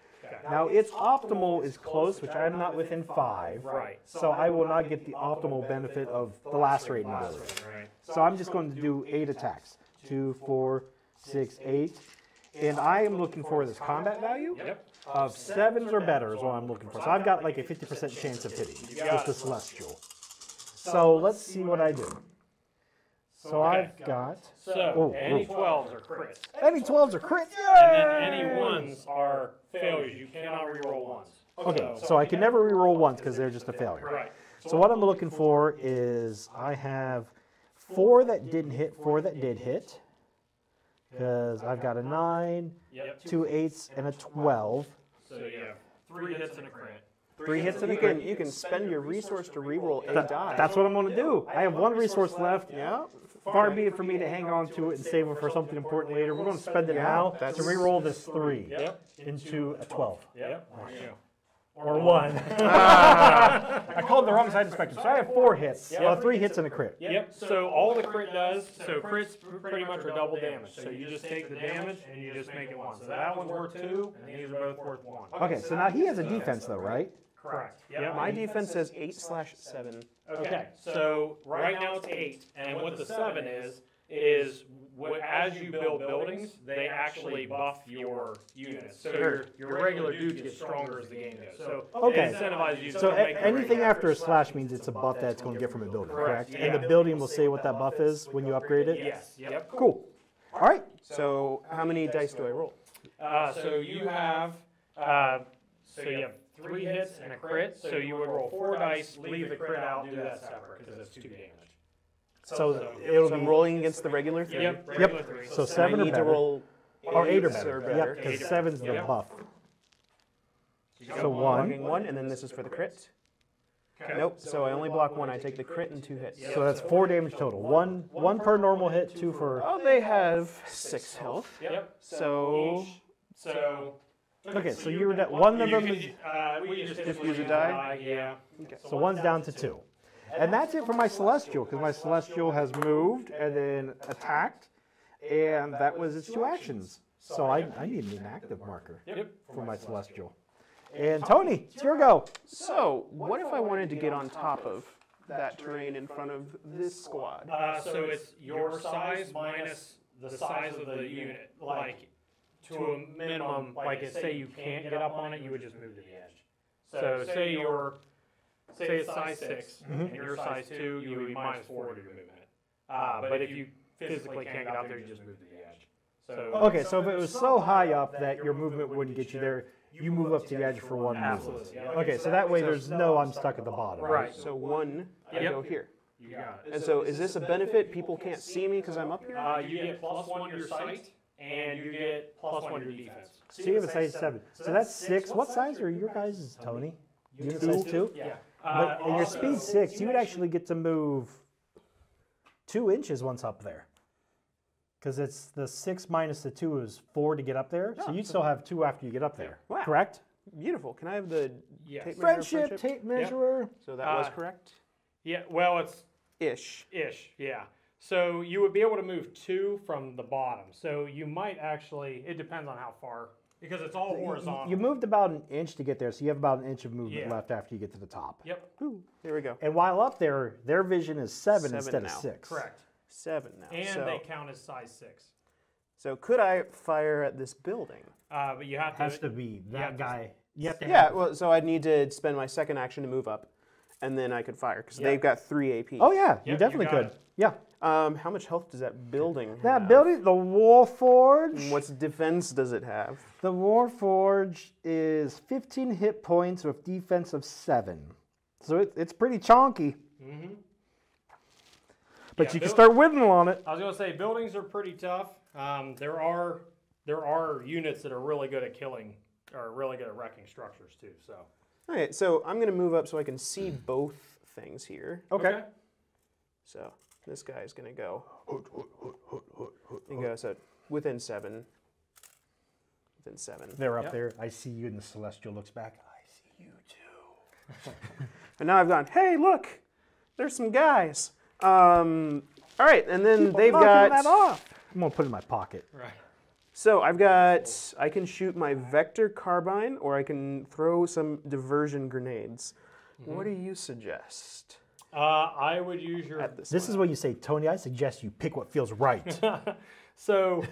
Now, its optimal is close, which I'm not within 5, Right. so I will not get the optimal benefit of the lacerating ability. Right. So I'm just going to do 8 attacks. 2, 4, 6, 8. And I am looking for this combat value of 7s or better is what I'm looking for. So I've got like a 50% chance of hitting with the Celestial. So let's see what I do. So I've got... So any 12s are crits. Any 12s are crits. And then any 1s are failures. You cannot reroll ones. Okay, so I can never reroll once because they're just a failure. Right. So what I'm looking for is I have 4 that didn't hit, 4 that did hit. Because I've got a 9, 2 8s, and a 12. So you have 3 hits and a crit. 3 hits and a crit. You can spend your resource to reroll a die. That's what I'm going to do. I have 1 resource left. Yeah. Far be it for me to hang on to it and save it for something important later. We're going to spend it now to reroll this 3 into a 12. Or 1. I called the wrong side of the spectrum. So I have 4 hits. 3 hits and a crit. Yep, so all the crit does, so crits pretty much are double damage. So you just take the damage and you just make it 1. So that one's worth 2, and these are both worth 1. Okay, so now he has a defense though, right? Correct. Yep. My defense says 8/7. Okay, so right now it's 8, and what the 7 is as you build buildings, they actually buff your units. So your regular dudes get stronger as the game goes. So it incentivizes you to So make anything after a slash means it's a buff that it's going to get from a building, correct? And the building will say what that buff is when you upgrade it? Yes. Yep. Cool. All right. So how many dice do I roll? So you have 3 hits and a crit. So you would roll 4 dice, leave the crit out, do that separate because it's 2 damage. So it'll So I'm be rolling against the regular 3. Yep. Regular 3. So I 7 or need to better. roll Or 8 or 8s better. Yep, because 7's the buff. So 1. Blocking 1, and then this is for the crit. Nope. So I only block 1. I take the crit and 2 hits. So that's 4 damage total. One per normal hit, 2 for... Oh, they have 6 health. Yep. So So Okay, so you were... One of them is... we just use a die? Yeah. So 1's down to 2. And that's it for my Celestial, because my Celestial has moved and then attacked, and that was its 2 actions. So I need an active marker for my Celestial. And Tony, it's your go. So, what if I wanted to get on top of that terrain in front of this squad? So it's your size minus the size of the unit. Like, to a minimum, like say you can't get up on it, you would just move to the edge. So say it's size 6 and you're size 2, you would be minus 4 to your movement. But if you physically can't get up there, you just move to the edge. So Okay, so if it was so high up that your movement wouldn't get you there, you move up to the edge for 1 move. Absolutely. Okay, so that way there's no I'm stuck at the bottom. Right. So 1, I go here. You got it. And so is this a benefit? People can't see me because I'm up here? You get +1 to your sight, and you get +1 to your defense. So you have a size 7. So that's 6. What size are your guys', Tony? Unit size 2? Yeah. But in your speed 6, you would actually get to move 2 inches once up there. Because it's the 6 minus the 2 is 4 to get up there. So you'd still have 2 after you get up there. Wow. Correct? Beautiful. Can I have the Yes. tape measure of Friendship, tape measurer. So that was correct? Yeah, well, it's Ish. yeah. So you would be able to move 2 from the bottom. So you might actually, it depends on how far, because it's all horizontal. You moved about an inch to get there, so you have about an inch of movement Yeah. left after you get to the top. Yep, Ooh, here we go. And while up there, their vision is 7 7 instead now. of 6. correct. 7 now. And they count as size 6. So could I fire at this building? But you have to. Has to be that guy. You have to Yeah, have- well, so I'd need to spend my second action to move up, and then I could fire, because they've got 3 AP. Oh, yeah, you Yep, definitely you got could. it. Yeah. How much health does that building That have? building, the Warforge. And what defense does it have? The Warforge is 15 hit points with defense of 7. So it's pretty chonky. Mm-hmm. But Yeah, you can start whittling on it. I was gonna say buildings are pretty tough. There are units that are really good at killing, or really good at wrecking structures too. So. All right, so I'm going to move up so I can see both things here. Okay. So this guy's going to go. And go, so within 7. Within 7. They're up there. I see you, and the Celestial looks back. I see you too. And now I've gone, hey, look, there's some guys. All right, and then Keep they've knocking got. that off. I'm going to put it in my pocket. Right. So I've got, I can shoot my vector carbine, or I can throw some diversion grenades. What do you suggest? I would use your... This is what you say, Tony. I suggest you pick what feels right. So,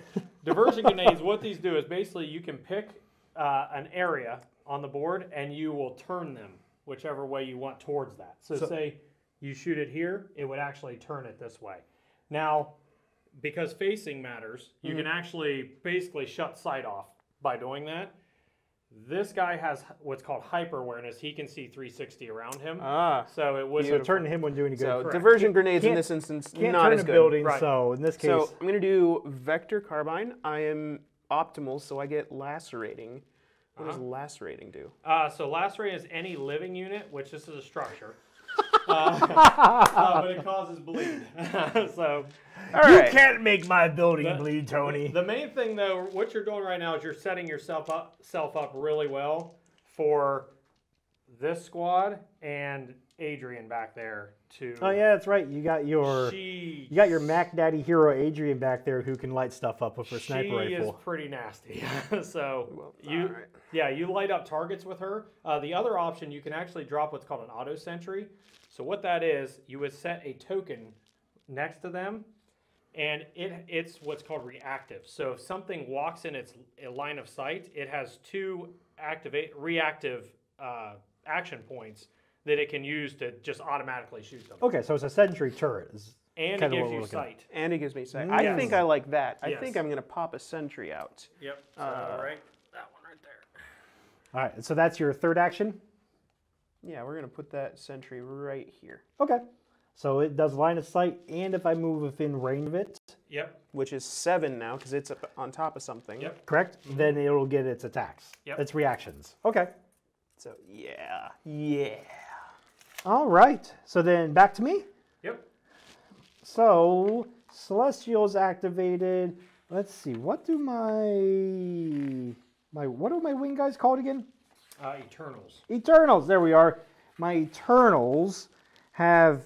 diversion grenades, what these do is basically you can pick an area on the board and you will turn them whichever way you want towards that. So say you shoot it here, it would actually turn it this way. Now, because facing matters, you can actually basically shut sight off by doing that. This guy has what's called hyper awareness. He can see 360 around him. So it would turn him wouldn't do any good. So diversion grenades in this instance Can't not turn as a good. building, Right. so in this case... So I'm going to do vector carbine. I am optimal, so I get lacerating. What does lacerating do? So lacerating is any living unit, which this is a structure. But it causes bleed. So You can't make my building bleed, Tony. the main thing, though, what you're doing right now is you're setting yourself up really well for this squad and Adrian back there to... Oh yeah, that's right. You got your Mac Daddy hero Adrian back there who can light stuff up with her sniper rifle. She is pretty nasty. So you light up targets with her. The other option, you can actually drop what's called an auto sentry. So what that is, you would set a token next to them, and it's what's called reactive. So if something walks in its line of sight, it has two reactive action points that it can use to just automatically shoot them. Okay, so it's a sentry turret. And it gives you sight. And it gives me sight. Yes. I think I like that. I Yes. think I'm going to pop a sentry out. Yep. So, right, that one right there. All right, so that's your third action? Yeah, we're going to put that sentry right here. Okay. So it does line of sight, and if I move within range of it, Yep. Which is 7 now, because it's up on top of something. Yep. correct? Then it'll get its attacks. Yep. Its reactions. Okay. So, yeah. All right. So then back to me. Yep. So Celestial's activated. Let's see. What do what are my wing guys called again? Eternals. Eternals. There we are. My Eternals have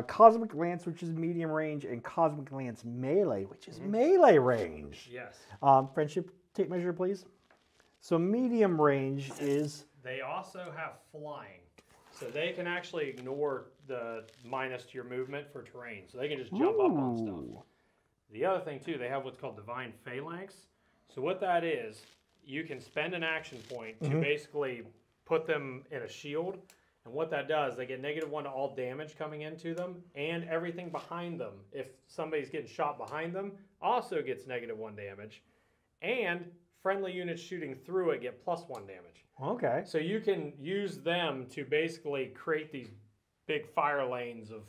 Cosmic Lance, which is medium range, and Cosmic Lance melee, which is melee range. Yes. Friendship tape measure, please. So medium range is... They also have flying. So they can actually ignore the minus to your movement for terrain. So they can just jump up on stuff. The other thing, too, they have what's called Divine Phalanx. So what that is, you can spend an action point to basically put them in a shield. And what that does, they get -1 to all damage coming into them, and everything behind them. If somebody's getting shot behind them, also gets -1 damage. And friendly units shooting through it get +1 damage. Okay. So you can use them to basically create these big fire lanes of...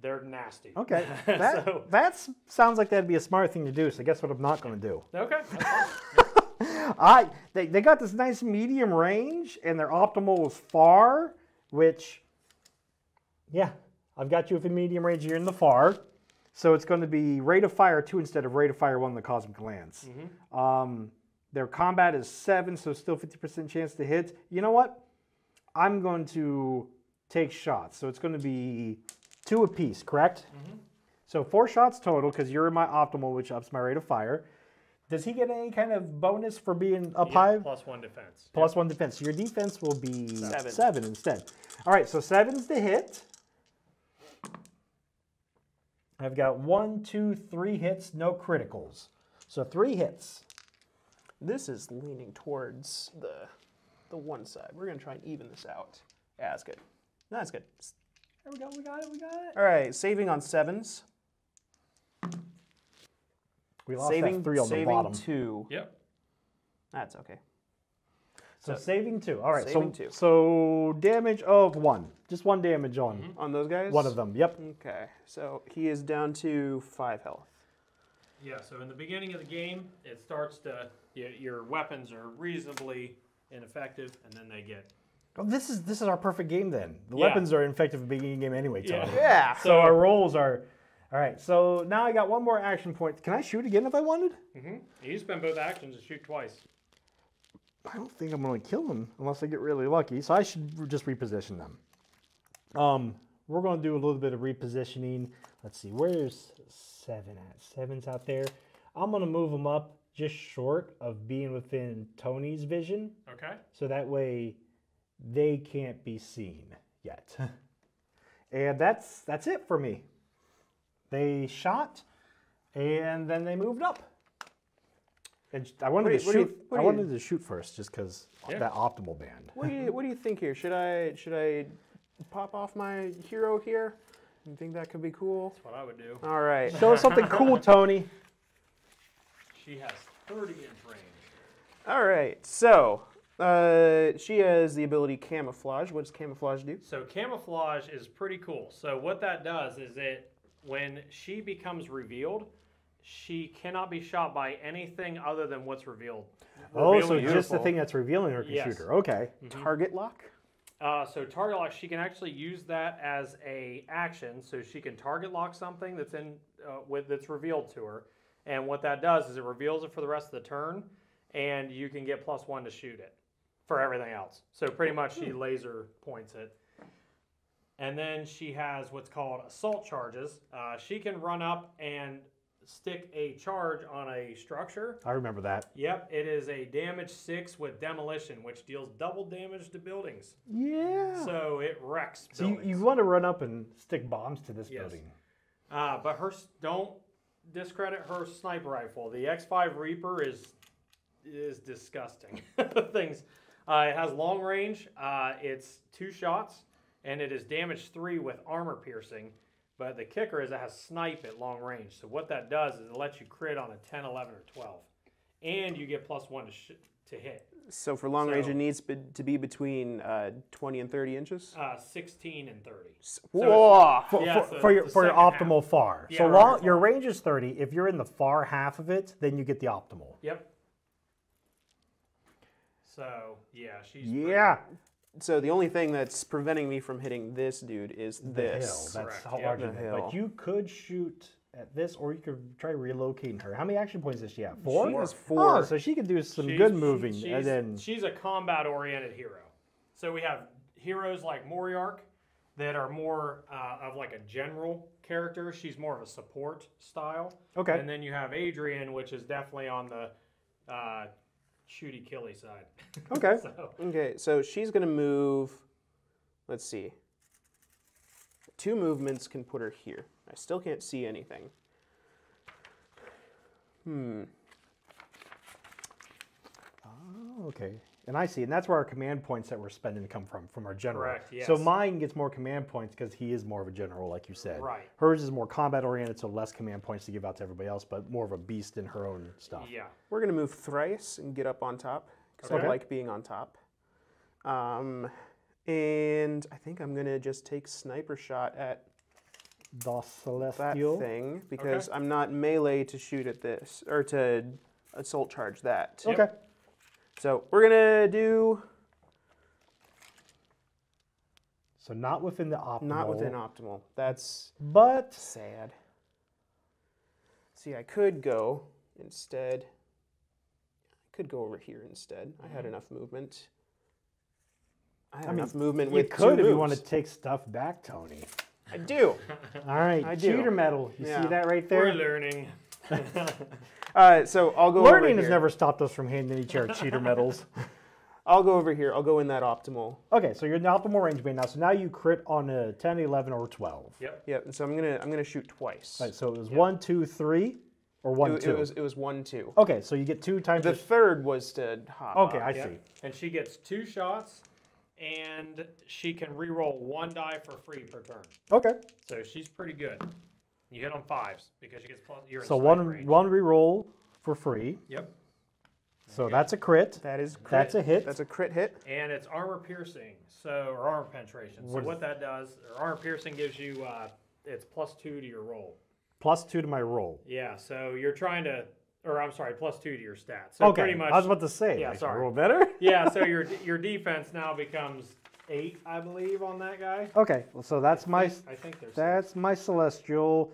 They're nasty. Okay. That sounds like that'd be a smart thing to do, so guess what I'm not going to do? Okay. That's fine. They got this nice medium range, and their optimal is far, which, yeah, I've got you within medium range, you're in the far. So it's going to be rate of fire 2 instead of rate of fire 1 in the Cosmic Lance. Their combat is 7, so still 50% chance to hit. You know what? I'm going to take shots. So it's going to be 2 apiece, correct? So 4 shots total, because you're in my optimal, which ups my rate of fire. Does he get any kind of bonus for being up high? +1 defense. +1 defense. So your defense will be 7. 7 instead. All right, so 7's the hit. I've got 1, 2, 3 hits, no criticals. So 3 hits. This is leaning towards the one side. We're going to try and even this out. Yeah, that's good. That's good. There we go, we got it. All right, saving on 7s. We lost that 3 on the bottom. Saving 2. Yep. That's okay. So saving 2. All right, saving 2. So damage of 1. Just 1 damage on On those guys? one of them. Yep. Okay, so he is down to 5 health. Yeah, so in the beginning of the game, it starts to... Your weapons are reasonably ineffective, and then they get... Oh, this is our perfect game then. The weapons are ineffective at the beginning of the game anyway, Tony. Yeah. So our rolls are... All right, so now I got 1 more action point. Can I shoot again if I wanted? You spend both actions to shoot twice. I don't think I'm going to kill them unless I get really lucky, so I should just reposition them. We're going to do a little bit of repositioning. Let's see, where's 7 at? 7's out there. I'm going to move them up just short of being within Tony's vision, Okay. so that way they can't be seen yet. And that's it for me. They shot, and then they moved up. And I wanted to shoot. I wanted to shoot first, just because that optimal band. What do you think here? Should I pop off my hero here? You think that could be cool? That's what I would do. All right. Show us something cool, Tony. She has 30-inch range. All right. So she has the ability camouflage. What does camouflage do? So camouflage is pretty cool. So what that does is when she becomes revealed, she cannot be shot by anything other than what's revealed. Oh, so just the thing that's revealing her can Yes. shoot her. Okay. Target lock? So target lock, she can actually use that as a action. So she can target lock something that's that's revealed to her. And what that does is it reveals it for the rest of the turn, and you can get +1 to shoot it for everything else. So pretty much she laser points it. And then she has what's called assault charges. She can run up and stick a charge on a structure. I remember that. Yep, it is a damage 6 with demolition, which deals double damage to buildings. Yeah. So it wrecks So buildings. you want to run up and stick bombs to this Yes. building. But don't discredit her sniper rifle. The X5 Reaper is disgusting. Things. It has long range. It's 2 shots, and it is damage 3 with armor piercing. But the kicker is it has snipe at long range. So what that does is it lets you crit on a 10, 11, or 12. And you get +1 to hit. So for long range, it needs to be between 20 and 30 inches? 16 and 30. Whoa! For your optimal far. Yeah, So right, your far. range is 30. If you're in the far half of it, then you get the optimal. Yep. So, yeah, she's Yeah. So the only thing that's preventing me from hitting this dude is The this. hill. That's Correct, how yeah. large The it is. hill. But you could shoot at this, or you could try relocating her. How many action points does she have? 4? She has 4. Oh, so she could do some good moving. And then she's a combat-oriented hero. So we have heroes like Moriarch that are more of like a general character. She's more of a support style. Okay. And then you have Adrian, which is definitely on the shooty killy side. Okay. Okay, so she's going to move, let's see. 2 movements can put her here. I still can't see anything. Oh, okay. And I see. And that's where our command points that we're spending come from our general. Correct, yes. So mine gets more command points because he is more of a general, like you said. Right. Hers is more combat oriented, so less command points to give out to everybody else, but more of a beast in her own stuff. Yeah. We're going to move thrice and get up on top because Okay. I like being on top. And I think I'm going to just take sniper shot at The that Celestial. thing because I'm not melee to shoot at this or to assault charge that. Okay. So we're going to do So not within the optimal. not within optimal. That's But sad. See, I could go instead. I could go over here instead. I had enough movement. I had enough movement you with could 2 if you want to moves. take stuff back, Tony. I do. All right. I do. Cheater medal. You Yeah. see that right We're there? learning. So I'll go over Learning has here. never stopped us from handing each other cheater medals. I'll go over here. I'll go in that optimal. Okay, so you're in the optimal range band now. So now you crit on a 10, 11, or 12. Yep. Yep. And so I'm gonna shoot twice. Right, so it was 1, 2, 3, or 1, 2. It was 1, 2. Okay, so you get 2 times. The third was to hop. Okay, up. I Yep. see. And she gets 2 shots, and she can re-roll 1 die for free per turn. Okay, So she's pretty good. You hit on 5s because she gets plus. You're in so snipe one range. reroll for free. Yep. So that's a crit. That is crit. That's a hit. That's a crit hit. And it's armor piercing, or armor penetration. So what that does, or armor piercing gives you, it's +2 to your roll. +2 to my roll. Yeah. So you're trying to, or I'm sorry, +2 to your stats. So Okay, pretty much. I was about to say. Yeah, like, sorry. Roll better? Yeah. So your defense now becomes 8, I believe, on that guy. Okay, well, so that's my I think there's. that's my Celestial.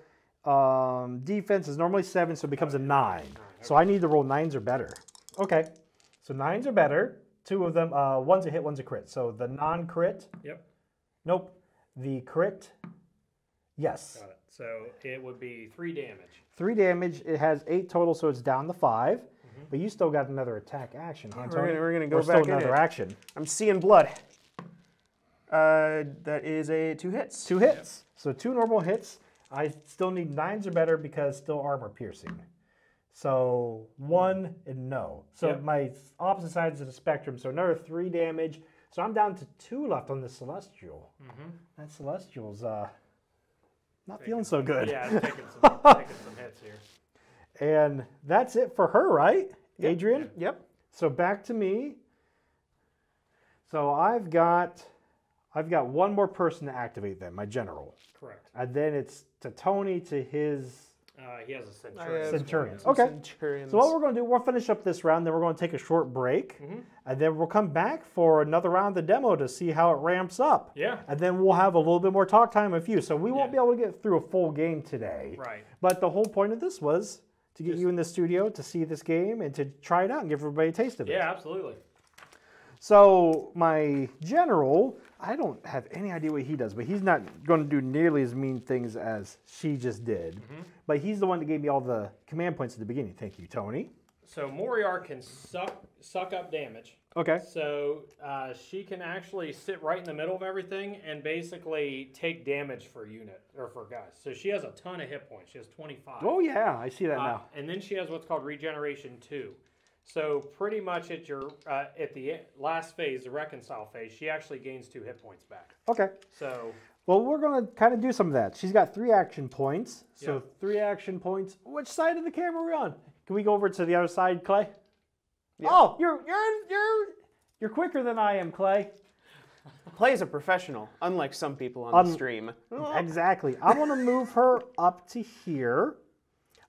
Defense is normally 7, so it becomes a 9. So I need to roll 9s or better. Okay, so 9s are better. 2 of them, one's a hit, one's a crit. So the non-crit, Yep. nope. The crit, yes. Got it. So it would be 3 damage. 3 damage. It has 8 total, so it's down to 5. But you still got another attack action, huh, Tony? We're gonna go Or back still in another it. action. I'm seeing blood. That is a 2 hits. 2 hits. So 2 normal hits. I still need 9s or better because still armor piercing. So 1 and no. So my opposite sides of the spectrum. So another 3 damage. So I'm down to 2 left on the Celestial. That Celestial's not feeling so good. Yeah, it's taking some hits here. And that's it for her, right, Adrian? Yep. So back to me. So I've got 1 more person to activate then, my general. Correct. And then it's to Tony to his He has a Centurion. Centurions. Okay. Centurions. So what we're going to do, we'll finish up this round, then we're going to take a short break, and then we'll come back for another round of the demo to see how it ramps up. Yeah. And then we'll have a little bit more talk time with you. So we won't be able to get through a full game today. Right. But the whole point of this was to get you in the studio to see this game and to try it out and give everybody a taste of it. Yeah, absolutely. So my general, I don't have any idea what he does, but he's not going to do nearly as mean things as she just did. But he's the one that gave me all the command points at the beginning. Thank you, Tony. So Moriar can suck up damage. Okay. So she can actually sit right in the middle of everything and basically take damage for unit or for guys. So she has a ton of hit points. She has 25. Oh yeah, I see that now. And then she has what's called regeneration 2. So pretty much at your at the last phase, the reconcile phase, she actually gains 2 hit points back. Okay. So well, we're going to kind of do some of that. She's got 3 action points. So 3 action points. Which side of the camera are we on? Can we go over to the other side, Clay? Yeah. Oh, you're quicker than I am, Clay. Clay is a professional, unlike some people on the stream. Exactly. I want to move her up to here.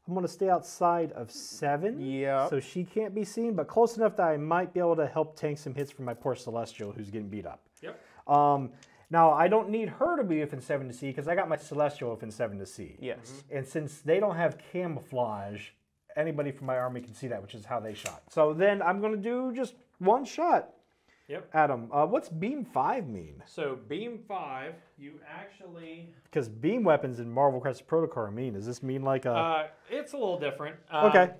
I'm going to stay outside of 7. Yeah. So she can't be seen, but close enough that I might be able to help tank some hits from my poor Celestial who's getting beat up. Yep. Now, I don't need her to be within 7 to see because I got my Celestial within 7 to see. Yes. And since they don't have camouflage, anybody from my army can see that, which is how they shot. So then I'm going to do just 1 shot. Yep. Adam, what's Beam 5 mean? So Beam 5, you actually... Because beam weapons in Marvel Crisis Protocol mean, does this mean like a... it's a little different. Okay.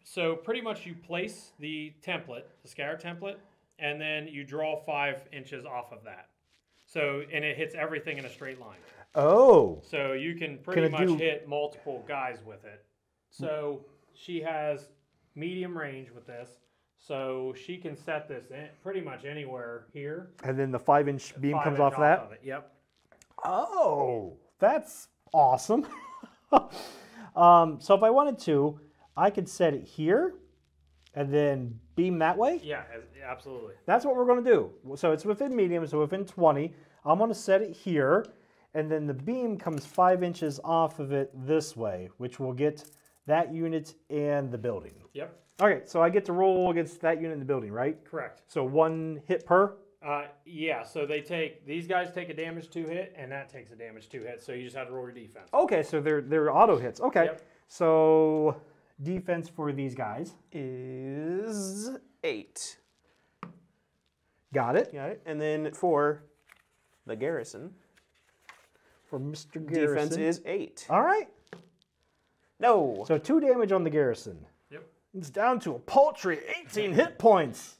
So pretty much you place the template, the scatter template, and then you draw 5 inches off of that. So, and it hits everything in a straight line. Oh. So you can pretty much hit multiple guys with it. So she has medium range with this. So she can set this in pretty much anywhere here. And then the 5-inch beam comes off that? Of it. Yep. Oh, that's awesome. So if I wanted to, I could set it here and then beam that way? Yeah, absolutely. That's what we're going to do. So it's within medium, so within 20. I'm going to set it here, and then the beam comes 5 inches off of it this way, which will get that unit and the building. Yep. Okay, so I get to roll against that unit in the building, right? Correct. So 1 hit per? Yeah, so these guys take a damage 2 hit, and that takes a damage 2 hit, so you just have to roll your defense. Okay, so they're auto hits. Okay. Yep. So defense for these guys is 8. Got it. Got it. And then for the garrison, For Mr. Garrison. defense is 8. All right. No. So 2 damage on the garrison. Yep. It's down to a paltry 18 hit points.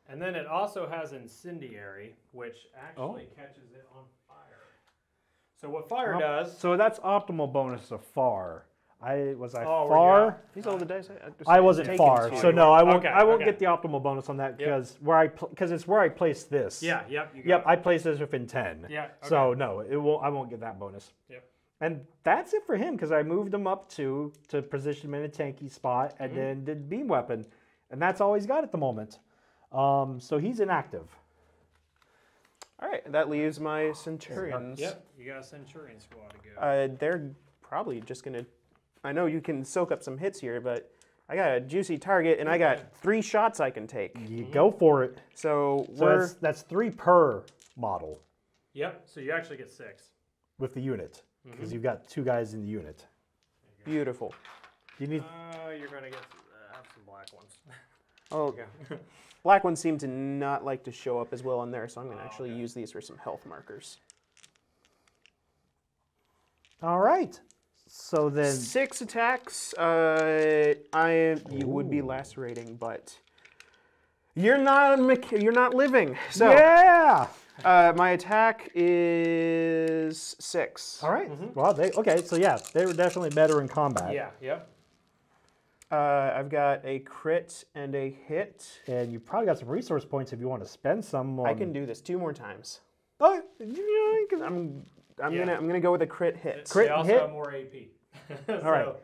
And then it also has incendiary, which actually catches it on fire. So what fire does... So that's optimal bonus of far. Was I Oh, far? These are all the dice. I wasn't far, so no, I won't. Okay, I won't okay. get the optimal bonus on that because it's where I placed this. Yeah, yep. You got Yep, it. I placed this within 10. Yeah, okay. So no, it won't. I won't get that bonus. Yep. And that's it for him because I moved him up to position him in a tanky spot and then did beam weapon, and that's all he's got at the moment. So he's inactive. All right, that leaves my centurions. Yep, you got a Centurion squad to go. They're probably just gonna. I know you can soak up some hits here, but I got a juicy target and I got 3 shots I can take. You go for it. So that's 3 per model Yep, so you actually get 6. with the unit because you've got 2 guys in the unit. beautiful. You need. You're going to get have some black ones. Oh, black ones seem to not like to show up as well in there, so I'm going to actually use these for some health markers. All right. So then 6 attacks. You would be lacerating, but you're not living. So yeah. My attack is 6. All right. Well, okay. So yeah, they were definitely better in combat. Yeah. Yep. I've got a crit and a hit. And you probably got some resource points if you want to spend some. I can do this 2 more times. Oh, I'm gonna go with a crit hit. They also have more AP. All right.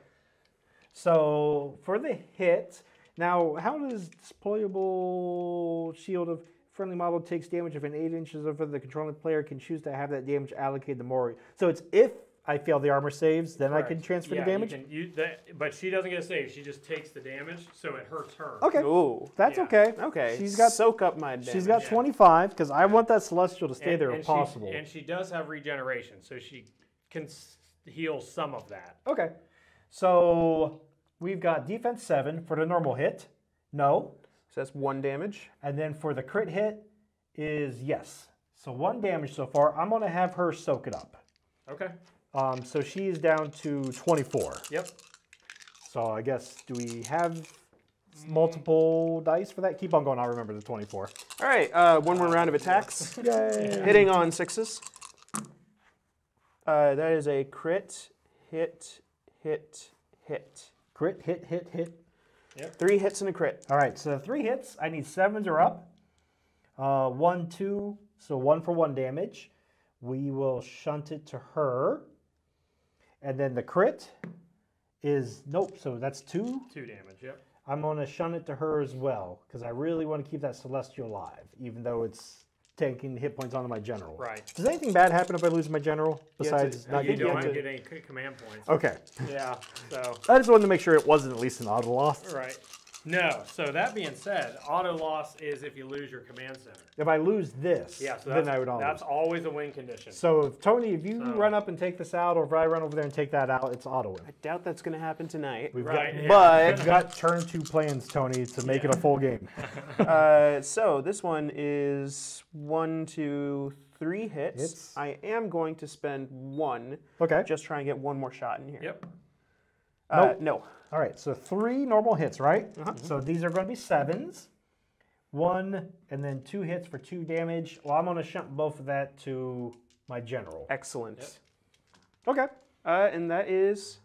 So for the hit, now how does deployable shield of friendly model takes damage if an 8 inches over the controlling player can choose to have that damage allocated to more. So it's if I fail the armor saves, then Correct. I can transfer the Yeah, damage? but she doesn't get a save. She just takes the damage, so it hurts her. Okay. Ooh. That's Yeah. okay. Okay. She's got soak up my damage. She's got 25 because I want that celestial to stay there if possible. And she does have regeneration, so she can heal some of that. Okay. So we've got defense 7 for the normal hit. No. So that's 1 damage. And then for the crit hit is yes. So 1 damage so far. I'm going to have her soak it up. Okay. So she is down to 24. Yep. So I guess, do we have multiple dice for that? Keep on going. I'll remember the 24. All right. 1 more round of attacks. Yay. Hitting on 6s. That is a crit, hit, hit, hit. Crit, hit, hit, hit. Yep. 3 hits and a crit. All right, so 3 hits. I need 7s or up. 1, 2, so 1 for 1 damage. We will shunt it to her. And then the crit is, nope, so that's 2. 2 damage, yep. I'm going to shunt it to her as well, because I really want to keep that Celestial alive, even though it's taking hit points onto my general. Right. Does anything bad happen if I lose my general, besides not You getting don't it? get any command points. Okay. Yeah, so. I just wanted to make sure it wasn't at least an auto loss. Right. No, so that being said, auto loss is if you lose your command center. If I lose this, Yeah, so then I would that's always a win condition. So, Tony, if you run up and take this out, or if I run over there and take that out, it's auto win. I doubt that's going to happen tonight. We've Right, got, yeah. But we've got turn 2 plans, Tony, to make it a full game. so this one is 1, 2, 3 hits. I am going to spend 1. Okay. Just try and get 1 more shot in here. Yep. Nope. No. All right, so 3 normal hits, right? So these are going to be 7s. 1 and then 2 hits for 2 damage. Well, I'm going to shunt both of that to my general. Excellent. Yep. Okay. And that is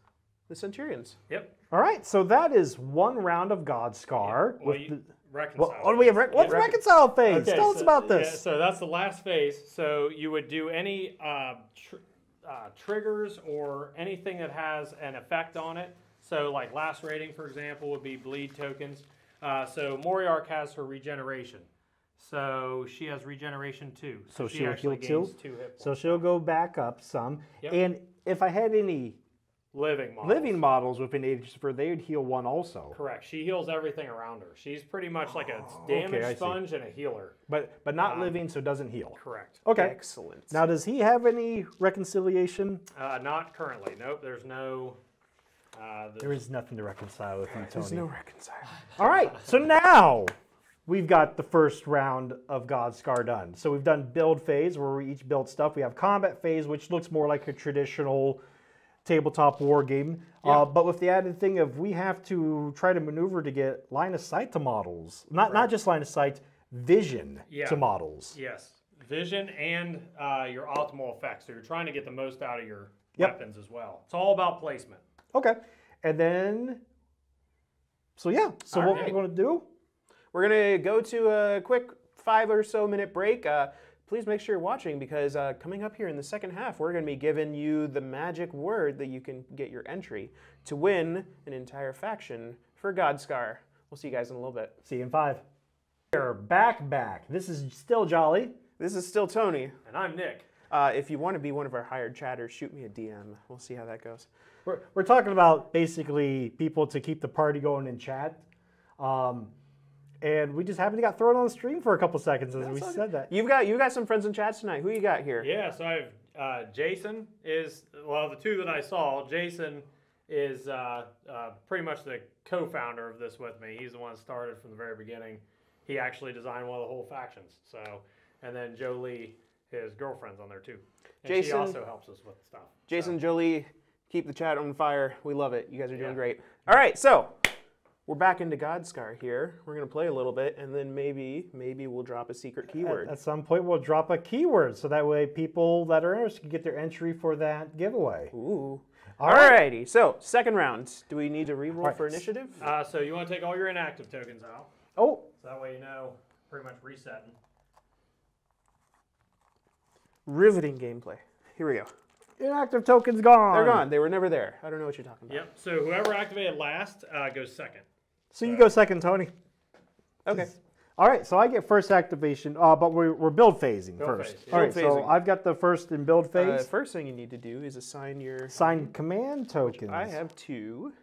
the Centurions. Yep. All right, so that is 1 round of Godscar. Well, with the, reconcile. what do we have? What's reconcile phase? Okay, Tell us about this. Yeah, so that's the last phase. So you would do any triggers or anything that has an effect on it. So like lacerating, for example, would be bleed tokens. So Moriark has her regeneration. So she has regeneration 2. So she she'll actually heal gains 2 hit points. So she'll go back up some. Yep. And if I had any living models within 8 inches of her, they would heal 1 also. Correct. She heals everything around her. She's pretty much like a damage I see. sponge and a healer. But not living, so doesn't heal. Correct. Okay. Excellent. Now, does he have any reconciliation? Not currently. Nope. There's no. There is nothing to reconcile with you, Tony. There's no reconciling. All right, so now we've got the first round of Godskar done. So we've done build phase, where we each build stuff. We have combat phase, which looks more like a traditional tabletop war game, but with the added thing of we have to try to maneuver to get line of sight to models. Not just line of sight, vision to models. Yes. Vision and your optimal effects. So you're trying to get the most out of your weapons as well. It's all about placement. Okay, and then, so yeah, so what we're going to do? We're going to go to a quick 5 or so minute break. Please make sure you're watching because coming up here in the second half, we're going to be giving you the magic word that you can get your entry to win an entire faction for Godskar. We'll see you guys in a little bit. See you in 5. We're back. This is still Jolly. This is still Tony. And I'm Nick. If you want to be one of our hired chatters, shoot me a DM. We'll see how that goes. We're talking about basically people to keep the party going in chat. And we just happened to got thrown on the stream for a couple seconds as we said that. You've got some friends in chats tonight. Who you got here? Yeah, so I have Jason is, well, the 2 that I saw. Jason is pretty much the co-founder of this with me. He's the one that started from the very beginning. He actually designed one of the whole factions. So, and then Jolli, his girlfriend's on there too. And Jason, she also helps us with stuff. Jason, Jolli, keep the chat on fire. We love it. You guys are doing great. All right, so we're back into Godskar here. We're gonna play a little bit, and then maybe we'll drop a secret keyword. At some point, we'll drop a keyword, so that way people that are interested can get their entry for that giveaway. Ooh. All right. Alrighty, so second round. Do we need to re-roll for initiative? So you want to take all your inactive tokens out. Oh. So that way you know, pretty much resetting. Riveting gameplay. Here we go. Inactive tokens gone. They're gone. They were never there. I don't know what you're talking about. Yep. So whoever activated last goes second. So you go second, Tony. Okay. All right, so I get first activation, but we're build phasing first. phase, yeah. All right, Build so phasing. I've got the first in build phase. First thing you need to do is assign your... Assign command tokens. I have 2.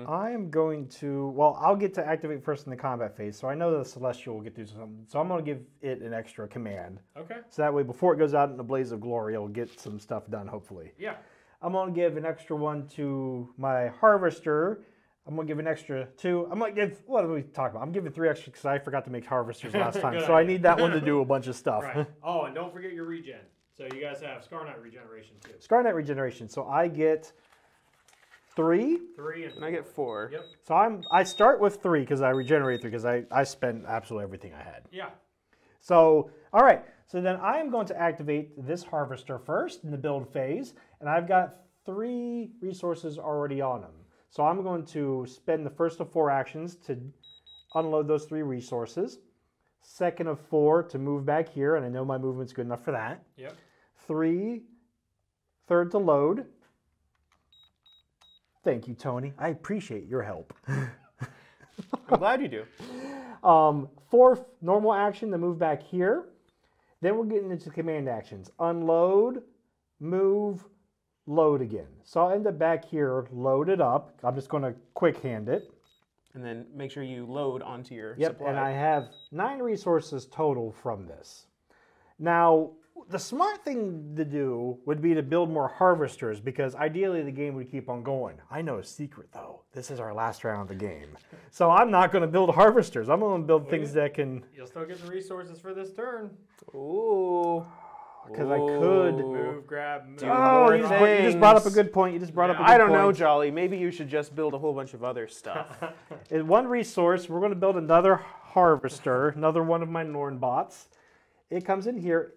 I am going to, well, I'll get to activate first in the combat phase, so I know the Celestial will get through something. So I'm going to give it an extra command. Okay. So that way, before it goes out in a blaze of glory, it'll get some stuff done, hopefully. Yeah. I'm going to give an extra one to my Harvester. I'm going to give an extra 2. I'm going to give, what are we talking about? I'm giving 3 extra because I forgot to make Harvesters last time. Good So I idea. need that one to do a bunch of stuff. Right. Oh, and don't forget your regen. So you guys have Scar Knight regeneration too. Scar Knight regeneration. So I get 3. 3 and 4. And I get 4. Yep. So I start with 3 because I regenerate 3 because I spent absolutely everything I had. Yeah. So, all right. So then I am going to activate this Harvester first in the build phase. And I've got 3 resources already on them. So I'm going to spend the first of 4 actions to unload those 3 resources. Second of 4 to move back here, and I know my movement's good enough for that. Yep. 3, third to load. Thank you, Tony. I appreciate your help. I'm glad you do. 4th, normal action to move back here. Then we're getting into command actions. Unload, move, load again. So I'll end up back here, load it up. I'm just going to quick hand it. And then make sure you load onto your Yep, supply. and I have 9 resources total from this. Now, the smart thing to do would be to build more Harvesters because ideally the game would keep on going. I know a secret though. This is our last round of the game. So I'm not going to build Harvesters. I'm going to build things that can... You'll still get the resources for this turn. Ooh. Because I could... Move, grab, move. Oh, you just brought up a good point. You just brought up a good point. I don't know, Jolly. Maybe you should just build a whole bunch of other stuff. In one resource, we're going to build another Harvester, another one of my Norn bots. It comes in here,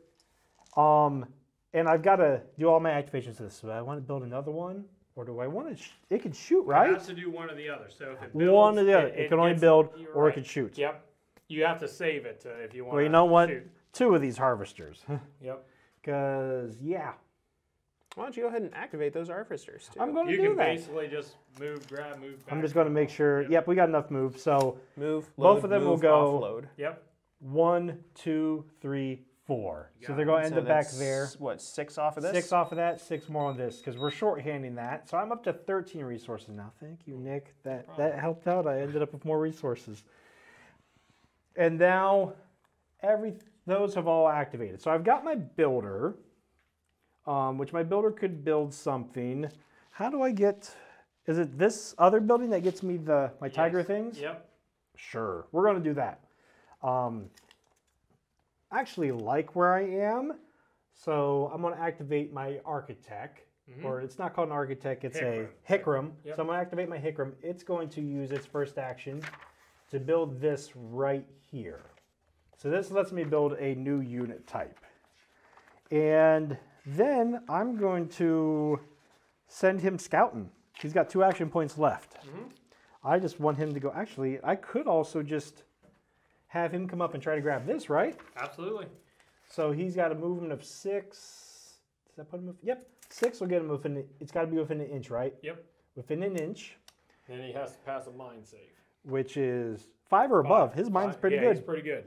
and I've got to do all my activations to this. So do I want to build another one, or do I want to? It can shoot, right? You have to do one or the other. So if it builds, One or the other. It can only build, or it can shoot. Yep. You have to save it if you want. Well, you know what? Shoot. 2 of these Harvesters. Yep. Because yeah, Why don't you go ahead and activate those Harvesters too? I'm going to You do can that. basically just move, grab, move back. I'm just going to make sure. Yep, we got enough move. So Move, both load, of them will move, go- offload. Yep. 1, 2, 3, 4. So got they're going to So end up back that's, there. What, 6 off of this? 6 off of that, 6 more on this, because we're shorthanding that. So I'm up to 13 resources now. Thank you, Nick. That helped out. I ended up with more resources. And now those have all activated. So I've got my builder, which my builder could build something. How do I get? Is it this other building that gets me my tiger Yes. things? Yep. Sure, we're going to do that. I actually like where I am, so I'm going to activate my architect. Or it's not called an architect, it's a Hicram. Yep. So I'm going to activate my Hicram. It's going to use its first action to build this right here. So this lets me build a new unit type. And then I'm going to send him scouting. He's got 2 action points left. I just want him to go. Actually, I could also just have him come up and try to grab this, right? Absolutely. So he's got a movement of 6. Does that put him? Yep, 6 will get him within. It's got to be within an inch, right? Yep. Within an inch, Then he has to pass a mind save. which is 5 or above. His mind's pretty yeah, good. He's pretty good.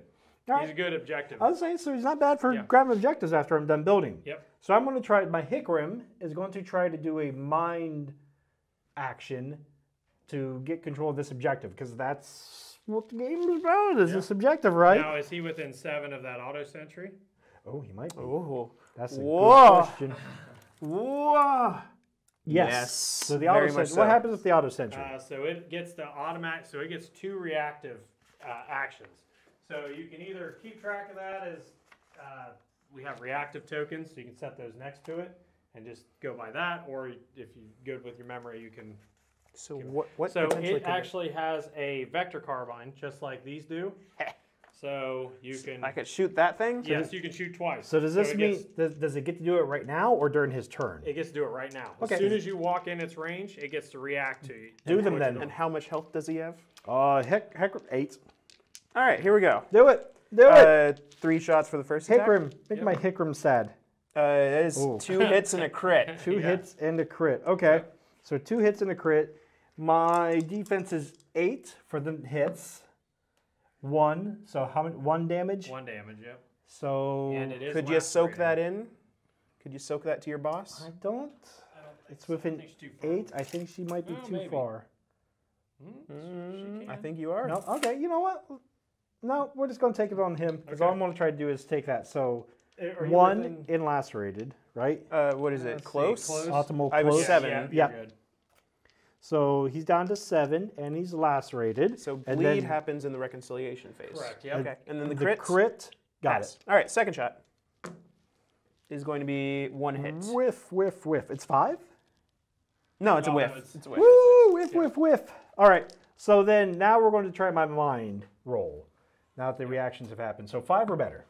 All He's right. a good objective. I was saying, so he's not bad for Yeah. grabbing objectives after I'm done building. Yep. So I'm going to try. My Hicram is going to try to do a mind action to get control of this objective because that's what the game is about. Is this objective, right? Now, is he within 7 of that auto sentry? Oh, he might be. Oh. That's a Whoa. good question. Whoa. Yes. Yes, So the very auto much sentry. What so. happens with the auto sentry? So it gets the automatic. So it gets 2 reactive actions. So you can either keep track of that as we have reactive tokens, so you can set those next to it and just go by that. Or if you're good with your memory, you can So what So potentially it could actually has a vector carbine, just like these do. So you can. I could shoot that thing? Yes, you can shoot twice. So does this it mean, does it get to do it right now or during his turn? It gets to do it right now. Okay. As soon as you walk in its range, it gets to react to you. Do them then. And how much health does he have? Heck, 8. All right, here we go. Do it. Do it. 3 shots for the first attack. Hickram. Make my Hickram sad. That is Ooh. 2 hits and a crit. 2 hits and a crit. Okay. So 2 hits and a crit. My defense is 8 for the hits. 1. So how many? 1 damage? 1 damage, yep. So And it is Could you soak lacerating. that in? Could you soak that to your boss? I don't. It's within 8. I think she might be Oh, too maybe. far. I think you are. No. Okay. You know what? No, we're just going to take it on him because all I'm going to try to do is take that. So Are you 1 within- in lacerated, right? What is it? Let's see, Close? close. Optimal I was close. 7. Yeah, Yeah. you're good. So he's down to 7 and he's lacerated. So And bleed then happens in the reconciliation phase. Correct, yep. Okay, and then the the crit? crit. Got Pass. All right, second shot is going to be 1 hit. it. Whiff, whiff, whiff. It's 5? No, it's a Oh, whiff. no, it's- a whiff. Woo! Whiff, whiff, whiff. All right. So then now we're going to try my mind roll. Now that the reactions have happened. So 5 or better.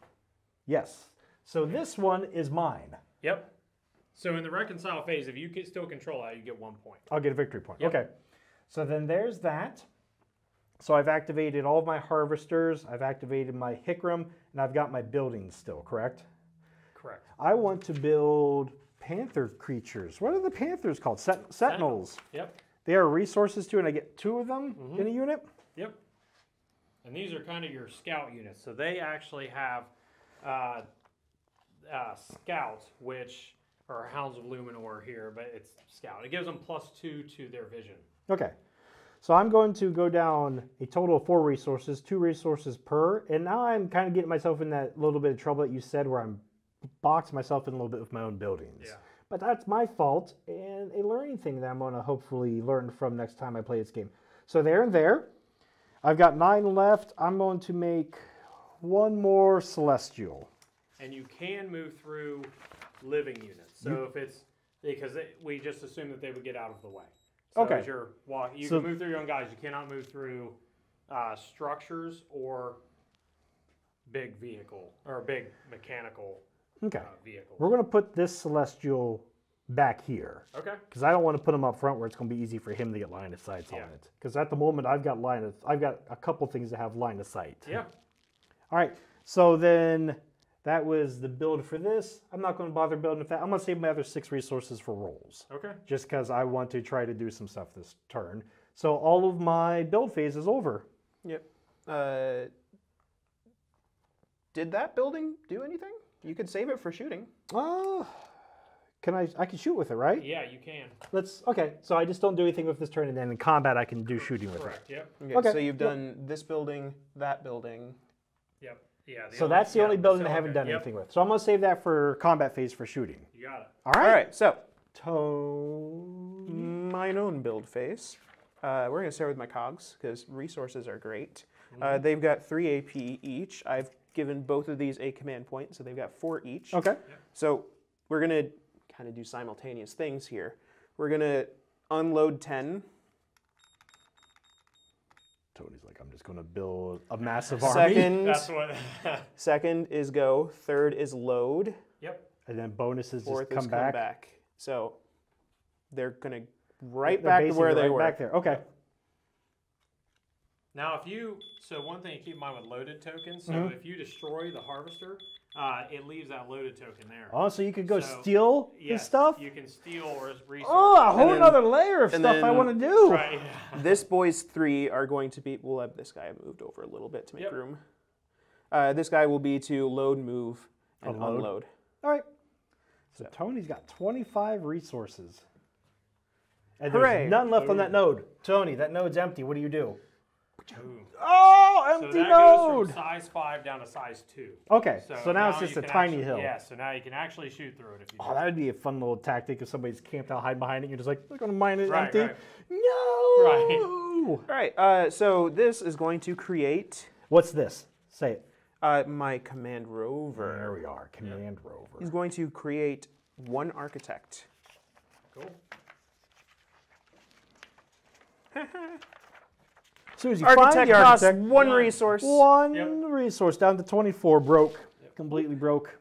Yes. So this one is mine. Yep. So in the reconcile phase, if you can still control that, you get 1 point. I'll get a victory point. Yep. Okay. So then there's that. So I've activated all of my harvesters. I've activated my Hickram, and I've got my buildings still, correct? Correct. I want to build panther creatures. What are the panthers called? Sentinels. Yep. They are resources too, and I get 2 of them in a unit? Yep. And these are kind of your scout units. So they actually have scouts, which are Hounds of Luminor here, but it's scout. It gives them +2 to their vision. Okay. So I'm going to go down a total of 4 resources, 2 resources per, and now I'm kind of getting myself in that little bit of trouble that you said where I'm boxing myself in a little bit with my own buildings. Yeah. But that's my fault and a learning thing that I'm going to hopefully learn from next time I play this game. So there and there. I've got 9 left. I'm going to make 1 more Celestial. And you can move through living units. So if it's, because we just assumed that they would get out of the way. So Okay. as you're walking, you So- can move through your own guys. You cannot move through structures or big vehicle or big mechanical Okay. vehicles. We're going to put this Celestial back here. Okay. Because I don't want to put him up front where it's going to be easy for him to get line of sight on Yeah. it. Because at the moment I've got a couple things that have line of sight. Yeah. All right. So then that was the build for this. I'm not going to bother building with that. I'm going to save my other 6 resources for rolls. Okay. Just because I want to try to do some stuff this turn. So all of my build phase is over. Yep. Did that building do anything? You could save it for shooting. I can shoot with it, right? Yeah, you can. Okay. So I just don't do anything with this turn, and then in combat I can do shooting with Correct. Yep. Okay, Okay, so you've yep. done this building, that building. Yep. Yeah. it. So that's the only building I so- haven't okay, done yep. anything with. So I'm going to save that for combat phase for shooting. You got it. All All right. right, so Tone. mine own build phase. We're going to start with my cogs because resources are great. They've got 3 AP each. I've given both of these a command point, so they've got 4 each. Okay. So we're going to kind of do simultaneous things here. We're going to unload 10. Tony's like, I'm just going to build a massive army. Second, That's what. second is go. Third is load. Yep. And then bonuses Fourth just is come back. So they're going to right They're back to basically where they right were. back there. Okay. Now, so one thing to keep in mind with loaded tokens, so Mm-hmm. if you destroy the harvester, it leaves that loaded token there. Oh, so you could go So, steal his Yes, stuff? You can steal or resources. Oh, a whole then- other layer of and stuff I then- want to do. Right. Yeah. This boy's 3 are going to be, we'll have this guy moved over a little bit to make Yep. room. This guy will be to load, move, and Unload. unload. All right. So Tony's got 25 resources. And Hooray. there's none left on that node. Tony, that node's empty. What do you do? Ooh. Oh, So empty that node! goes from size 5 down to size 2. Okay, so now it's you just a can tiny actually- hill. Yeah, so now you can actually shoot through it if you Oh, do. that would be a fun little tactic if somebody's camped out, hide behind it. You're just like, they're going to mine it Right, empty. right. No! Right. All right, so this is going to create What's this? Say it. my command rover. There we are. Command rover. He's going to create 1 architect. Cool. As soon as you find Architect the costs architect, one resource. one resource down to 24, broke, completely broke.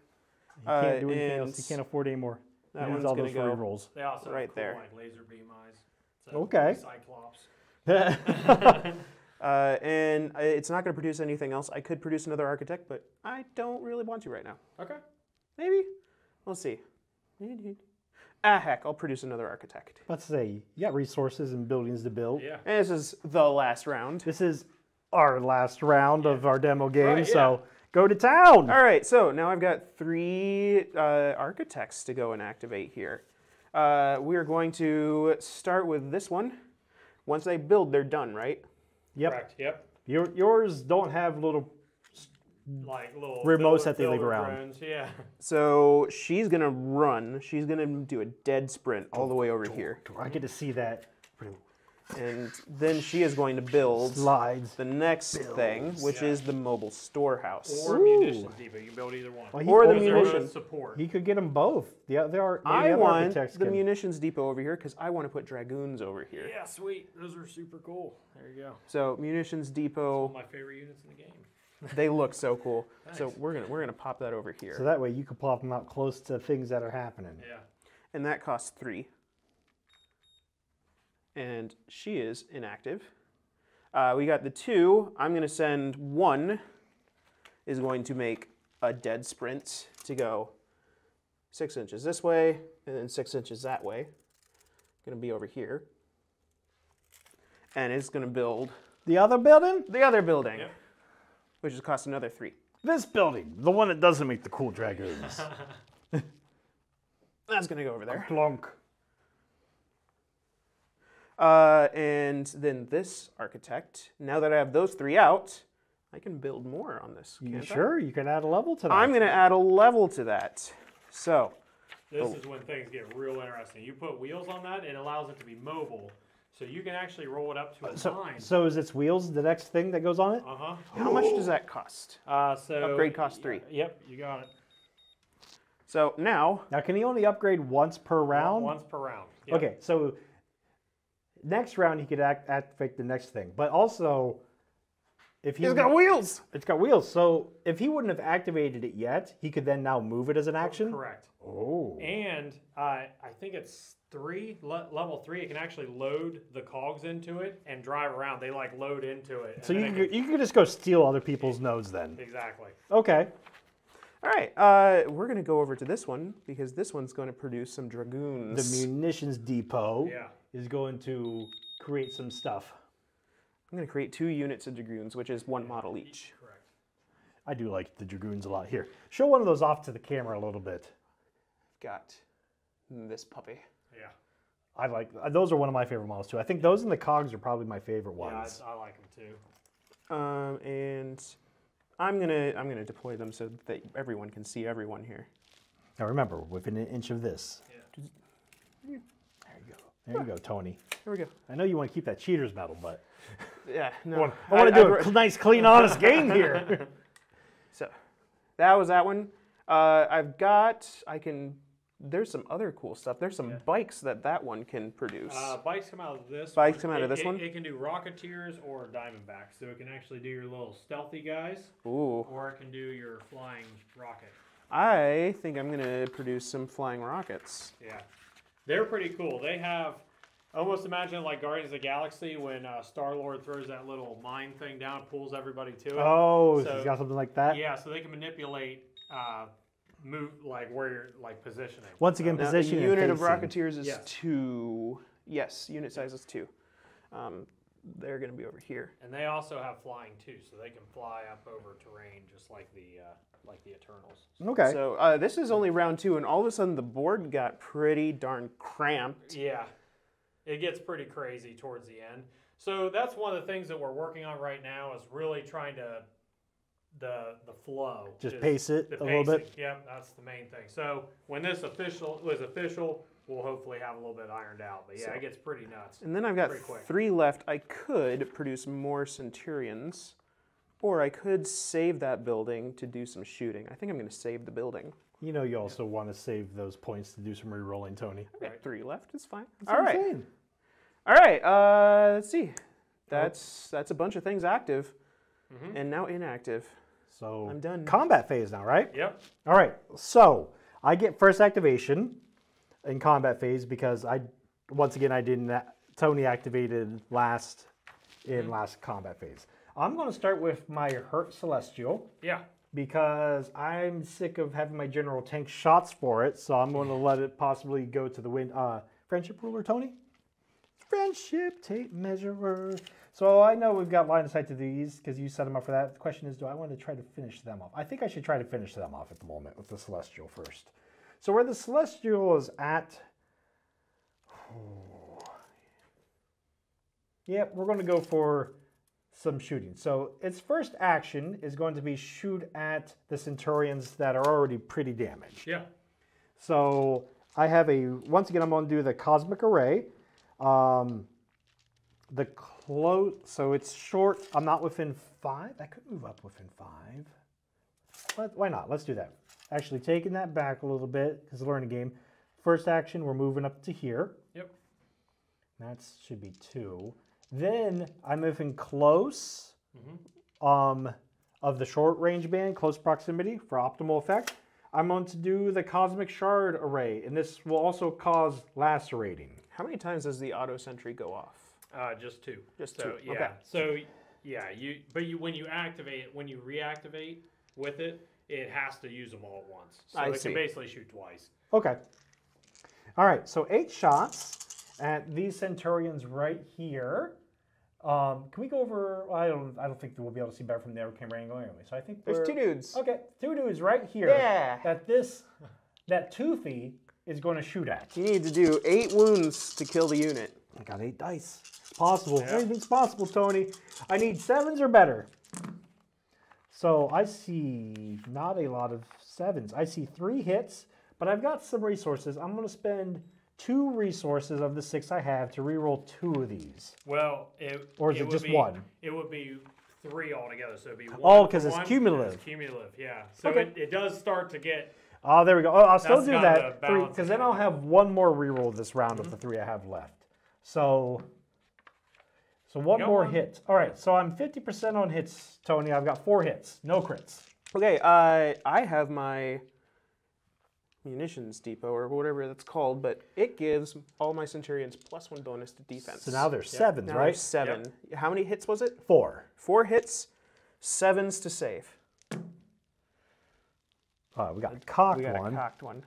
You can't do anything and else. You can't afford any more. that You use one's all gonna those free go rolls. They also right have cool, there. like laser beam eyes. So Okay. Cyclops. And it's not going to produce anything else. I could produce another architect, but I don't really want to right now. Okay. Maybe. We'll see. Ah, heck, I'll produce another architect. Let's say you got resources and buildings to build. Yeah. And this is the last round. This is our last round of our demo game, Right, yeah. so go to town. All right, so now I've got 3 architects to go and activate here. We are going to start with this one. Once they build, they're done, right? Yep. Correct. Yep. Yours don't have little. Like little Remotes that they leave builder around. drones. Yeah. So she's going to run. She's going to do a dead sprint all the way over here. I get to see that. And then she is going to build Slides. the next thing, which Yeah. is the mobile storehouse. Or Ooh. munitions depot. You can build either one. Well, Or the Those are both munitions. support. He could get them both. Yeah, there are. I other want architects the can- munitions depot over here because I want to put dragoons over here. Yeah, sweet. Those are super cool. There you go. So munitions One depot, of my favorite units in the game. they look so cool. So Nice. we're gonna pop that over here, So that way you could plop them out close to things that are happening. Yeah. and that costs 3. And she is inactive. We got the 2. I'm gonna send 1. Is going to make a dead sprint to go 6 inches this way and then 6 inches that way. Gonna be over here, and it's gonna build The other building? the other building, Yep. which is cost another 3. This building, the one that doesn't make the cool dragoons. That's gonna go over there. Plonk. And then this architect. Now that I have those 3 out, I can build more on this. You can't I? sure? You can add a level to that. I'm gonna add a level to that. So This is when things get real interesting. You put wheels on that, it allows it to be mobile. So you can actually roll it up to a line. So is its wheels the next thing that goes on it? Uh-huh. how much does that cost? So Upgrade costs 3. Yep, you got it. So now, Now, can he only upgrade once per round? Once per round. Yep. Okay, so next round he could activate the next thing. But also, if he's got wheels. it's got wheels. So if he wouldn't have activated it yet, he could then now move it as an action? Correct. Oh. And I think it's level 3. It can actually load the cogs into it and drive around. They like load into it. So and you then it could, you could just go steal other people's nodes then. exactly. Okay. All right, we're gonna go over to this one because this one's going to produce some dragoons. The munitions depot Yeah. is going to create some stuff. I'm gonna create 2 units of dragoons, which is 1 model each. Correct. I do like the dragoons a lot. Here, show one of those off to the camera a little bit. Got this puppy. Yeah. I like those are one of my favorite models too. I think those and the cogs are probably my favorite Yeah, ones. I like them too. And I'm gonna deploy them so that everyone can see everyone here. Now remember, within an inch of this. Yeah. There you go. There you go, Tony. Here we go. I know you want to keep that cheater's medal, but Yeah, no. I want to do a nice, clean, honest game here. So that was that one. There's some other cool stuff. There's some bikes that one can produce. Bikes come out of this Bikes one. come out of this one? It can do Rocketeers or Diamondbacks. So it can actually do your little stealthy guys, Ooh. or it can do your flying rocket. I think I'm gonna produce some flying rockets. Yeah. They're pretty cool. They have, almost imagine it like Guardians of the Galaxy when Star-Lord throws that little mine thing down, pulls everybody to it. Oh, So- he's got something like that. Yeah, so they can manipulate move like where you're like positioning. Once again, Now, position a and unit of facing. Rocketeers is Yes. 2. Yes, unit size is 2. They're gonna be over here. And they also have flying too, so they can fly up over terrain just like the Eternals. Okay. So this is only round 2, and all of a sudden the board got pretty darn cramped. Yeah, it gets pretty crazy towards the end. So that's one of the things that we're working on right now is really trying to the flow. Just pace it the a little bit. pacing. Yep, that's the main thing. So when this was official, we'll hopefully have a little bit ironed out. But yeah, it gets pretty nuts. And then I've got Pretty quick. 3 left. I could produce more Centurions, or I could save that building to do some shooting. I think I'm going to save the building. You know you also want to save those points to do some re-rolling, Tony. I've got 3 left. It's fine. That's All what I'm right. saying. All right. Let's see. That's a bunch of things active, and now inactive. So I'm done. Combat phase now, right? Yep. All right. So I get first activation in combat phase because once again I didn't. Tony activated last combat phase. I'm going to start with my Hurt Celestial. Yeah. Because I'm sick of having my general tank shots for it, so I'm going to let it possibly go to the wind. Friendship ruler, Tony? Friendship tape measurer. So I know we've got line of sight to these because you set them up for that. The question is, do I want to try to finish them off? I think I should try to finish them off at the moment with the Celestial first. So where the Celestial is at... Yep, we're going to go for some shooting. So its first action is going to be shoot at the Centurions that are already pretty damaged. Yeah. So I have once again, I'm going to do the Cosmic Array. So it's short. I'm not within 5. I could move up within 5. Why not? Let's do that. Actually, taking that back a little bit because learning game. First action, we're moving up to here. Yep. That should be 2. Then I'm moving close of the short range band, close proximity for optimal effect. I'm going to do the Cosmic Shard Array, and this will also cause lacerating. How many times does the auto sentry go off? Just 2. Just so, 2. Yeah. Okay. So yeah, when you activate it, when you reactivate with it, it has to use them all at once. So I it see. can basically shoot twice. Okay. All right, so 8 shots at these Centurions right here. Can we go over? I don't think that we'll be able to see better from the other camera angle anyway. So I think There's 2 dudes. Okay, 2 dudes right here. Yeah. That Toothy is going to shoot at. You need to do 8 wounds to kill the unit. I got 8 dice. It's possible. Yeah. Anything's possible, Tony. I need 7s or better. So I see not a lot of 7s. I see 3 hits, but I've got some resources. I'm going to spend 2 resources of the 6 I have to reroll 2 of these. Well, Or is it just 1? It would be 3 altogether. So it'd be 1. Oh, because it's one, cumulative. It's cumulative, yeah. So Okay. it does start to get. Oh, there we go. Oh, I'll still That's do kind of that the balance because then I'll have 1 more reroll this round of the 3 I have left. So one got more one. hit. All right, so I'm 50% on hits, Tony. I've got 4 hits, no crits. Okay, I have my munitions depot or whatever that's called, but it gives all my Centurions +1 bonus to defense. So now there's 7s, Now right? there's 7. How many hits was it? 4. 4 hits, 7s to save. We got a cocked We got one. a cocked one.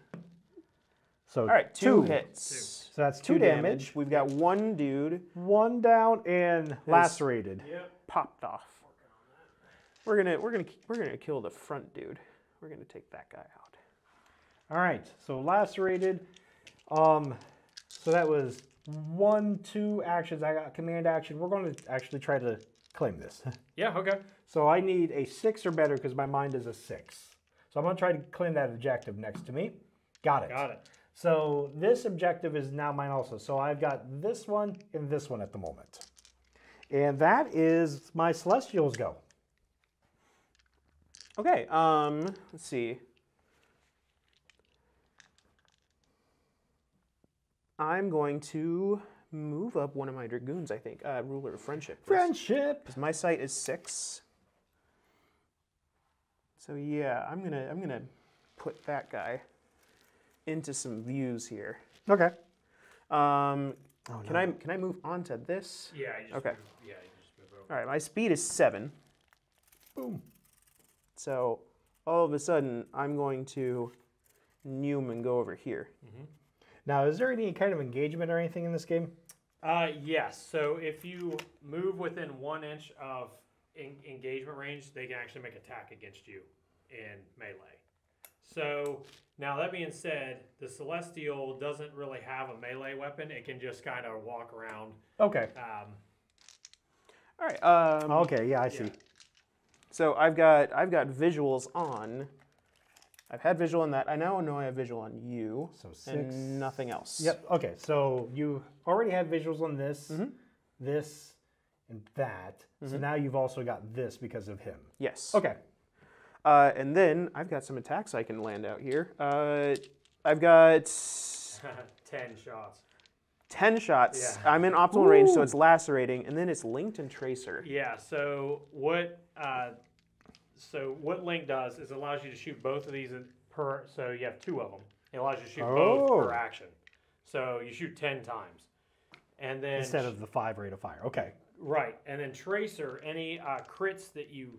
So All right, 2 hits. So that's 2 damage. We've got 1 dude 1 down and lacerated. Yep. popped off. We're gonna kill the front dude. We're gonna take that guy out. All right, so lacerated. So that was 1, 2 actions. I got command action. We're going to actually try to claim this. Yeah, okay. So I need a 6 or better because my mind is a 6. So I'm going to try to claim that objective next to me. Got it. Got it. So this objective is now mine also. So I've got this one and this one at the moment. And that is my Celestials go. Okay, let's see. I'm going to move up one of my Dragoons, I think. Ruler of Friendship. Friendship. Because my sight is 6. So yeah, I'm gonna put that guy into some views here. Okay. Can I move on to this? Yeah, you just Okay. move, yeah, you just move over. All right, my speed is 7. Boom. So all of a sudden, I'm going to Neum and go over here. Now, is there any kind of engagement or anything in this game? Yes. So if you move within 1 inch of engagement range, they can actually make attack against you in melee. So now that being said, the Celestial doesn't really have a melee weapon. It can just kind of walk around. Okay. All right. Okay, yeah, I see. Yeah. So I've got visuals on. I've had visual on that. I now know I have visual on you. So 6. And nothing else. Yep, okay, so you already have visuals on this, this, and that. So now you've also got this because of him. Yes. Okay. And then I've got some attacks I can land out here. I've got 10 shots. 10 shots. Yeah. I'm in optimal range, so it's lacerating, and then it's linked and tracer. Yeah. So what Link does is it allows you to shoot both of these per. So you have 2 of them. It allows you to shoot both per action. So you shoot 10 times, and then Instead of the 5 rate of fire. Okay. right, and then tracer any crits that you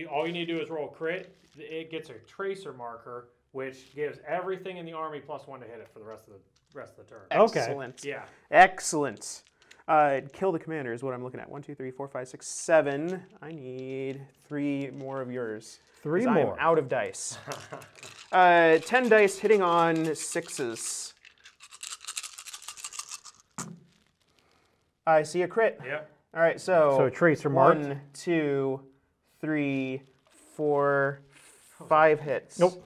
all you need to do is roll a crit. It gets a tracer marker, which gives everything in the army +1 to hit it for the rest of the turn. Okay. Excellent. Yeah. Excellent. Kill the commander is what I'm looking at. 1, 2, 3, 4, 5, 6, 7. I need 3 more of yours. 3 I am more. out of dice. 10 dice hitting on 6s. I see a crit. Yep. All right, so So tracer marked. 1, 2, 3, 4, 5 hits. Nope.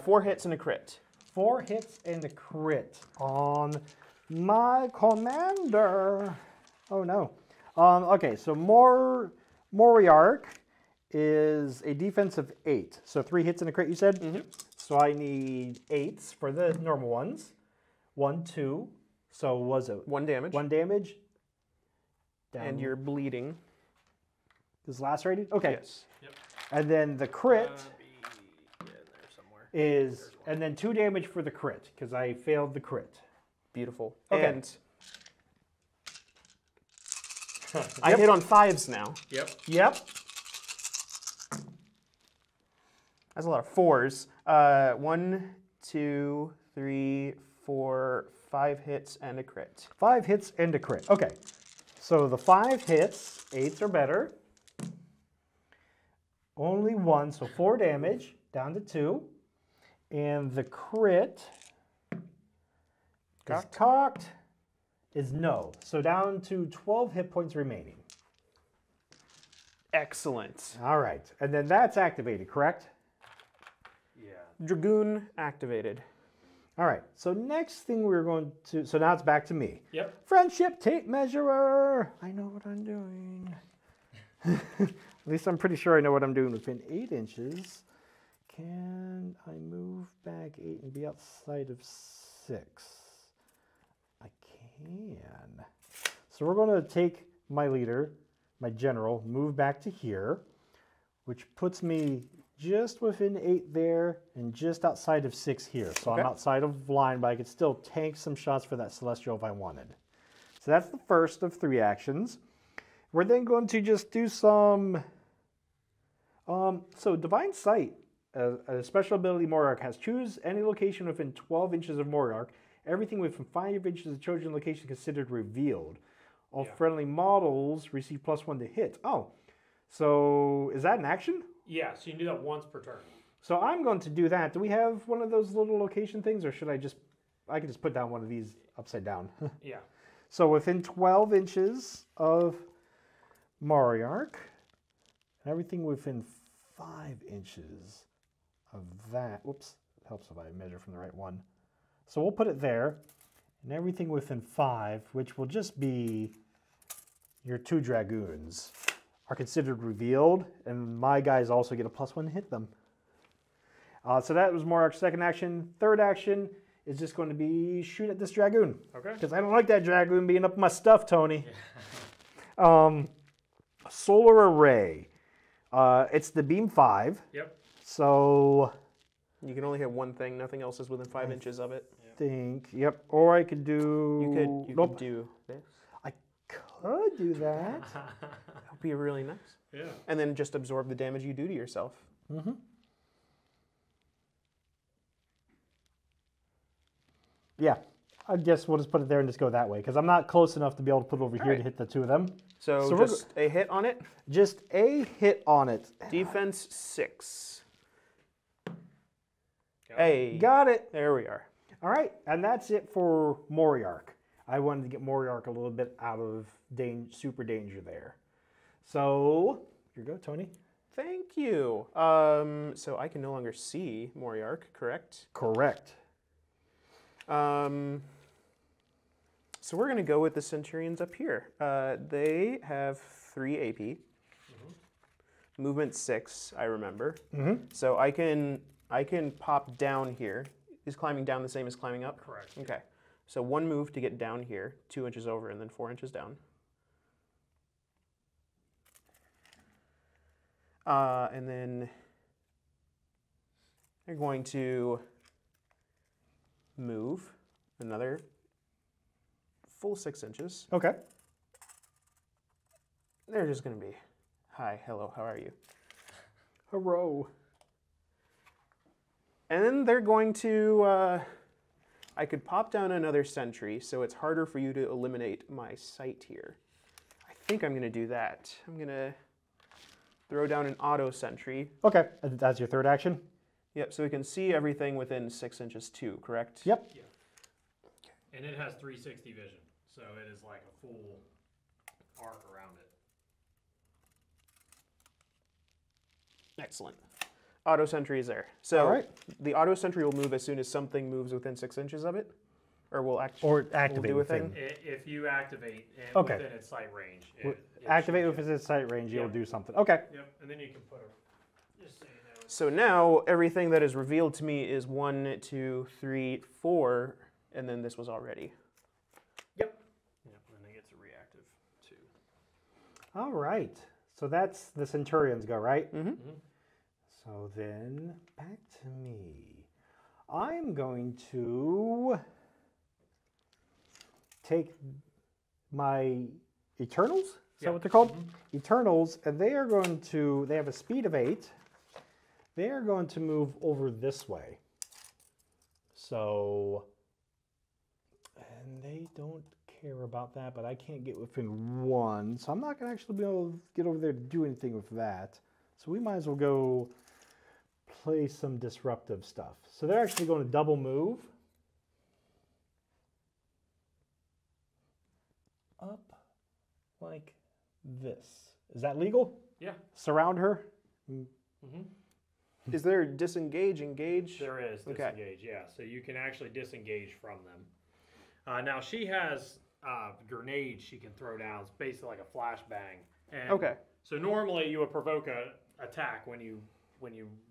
4 hits and a crit. 4 hits and a crit on my commander. Oh no. Okay, so Moriarch is a defensive 8. So 3 hits and a crit, you said? Mm-hmm. So I need 8s for the normal ones. 1, 2. So was it 1 damage. 1 damage? Down. And you're bleeding. Is lacerated? Okay. Yes. Yep. And then the crit Be in there somewhere. is, and then 2 damage for the crit, because I failed the crit. Beautiful. Okay. And I hit on 5s now. Yep. Yep. That's a lot of 4s. 1, 2, 3, 4, 5 hits and a crit. 5 hits and a crit. Okay. So the 5 hits, 8s or better. Only 1, so 4 damage, down to 2. And the crit is cocked, is no. So down to 12 hit points remaining. Excellent. All right. And then that's activated, correct? Yeah. Dragoon activated. All right. So next thing we're going to, so now it's back to me. Yep. Friendship tape measurer. I know what I'm doing. At least I'm pretty sure I know what I'm doing within 8 inches. Can I move back 8 and be outside of 6? I can. So we're going to take my leader, my general, move back to here, which puts me just within 8 there and just outside of 6 here. So Okay. I'm outside of line, but I could still tank some shots for that Celestial if I wanted. So that's the first of 3 actions. We're then going to just do some... so Divine Sight, a special ability Moriarch has. Choose any location within 12 inches of Moriarch. Everything within 5 inches of the chosen location considered revealed. All friendly models receive +1 to hit. Oh, so is that an action? Yeah, so you can do that once per turn. So I'm going to do that. Do we have one of those little location things, or should I can just put down one of these upside down. Yeah. So within 12 inches of Moriarch, everything within 5 inches of that, whoops, it helps if I measure from the right one. So we'll put it there, and everything within 5, which will just be your 2 dragoons, are considered revealed, and my guys also get a +1 to hit them. So that was Moriarch's second action. Third action is just going to be shoot at this dragoon. Okay. Because I don't like that dragoon being up my stuff, Tony. Solar array. It's the beam 5. Yep. So You can only hit one thing. Nothing else is within 5 inches of it. think, yep. Or I could do. You nope. could do this. I could do that. That would be really nice. Yeah. And then just absorb the damage you do to yourself. Mm-hmm. Yeah. I guess we'll just put it there and just go that way because I'm not close enough to be able to put it over here to hit the 2 of them. So we're just a hit on it. Just a hit on it. Defense 6. Hey. Got it. There we are. All right, and that's it for Moriarch. I wanted to get Moriarch a little bit out of super danger there. So, here you go, Tony. Thank you. So I can no longer see Moriarch, correct? Correct. So we're going to go with the Centurions up here. They have 3 AP. Movement 6, I remember. So I can pop down here. Is climbing down the same as climbing up? Correct. Okay. So 1 move to get down here, 2 inches over, and then 4 inches down. And then they're going to move another full 6 inches. Okay. They're just going to be, hi, hello, how are you? Hello. And then they're going to, I could pop down another sentry, so it's harder for you to eliminate my sight here. I think I'm going to do that. I'm going to throw down an auto sentry. Okay, that's your third action? Yep, so we can see everything within 6 inches too, correct? Yep. Yeah. And it has 360 vision, so it is like a full arc around it. Excellent. Auto sentry is there. So All right. the auto sentry will move as soon as something moves within 6 inches of it? Or will Or activate do a thing. thing? If you activate it Okay. within its sight range. Activate shoots with you. its sight range, you'll Yep. do something. Okay. Yep, and then you can put a, just so you know. So now everything that is revealed to me is 1, 2, 3, 4, and then this was already. Yep. Yep, and then it gets a reactive too. All right. So that's the Centurion's go, right? Mm-hmm. So then back to me. I'm going to take my Eternals. Is that what they're called? Eternals, and they are going to, they have a speed of 8. They are going to move over this way. So, and they don't care about that, but I can't get within 1. So I'm not going to actually be able to get over there to do anything with that. So we might as well go play some disruptive stuff. So they're actually going to double move. Up like this. Is that legal? Yeah. Surround her? Is there disengage, engage? There is Okay. disengage, yeah. So you can actually disengage from them. Now she has grenades she can throw down. It's basically like a flashbang. And Okay. So normally you would provoke a attack when you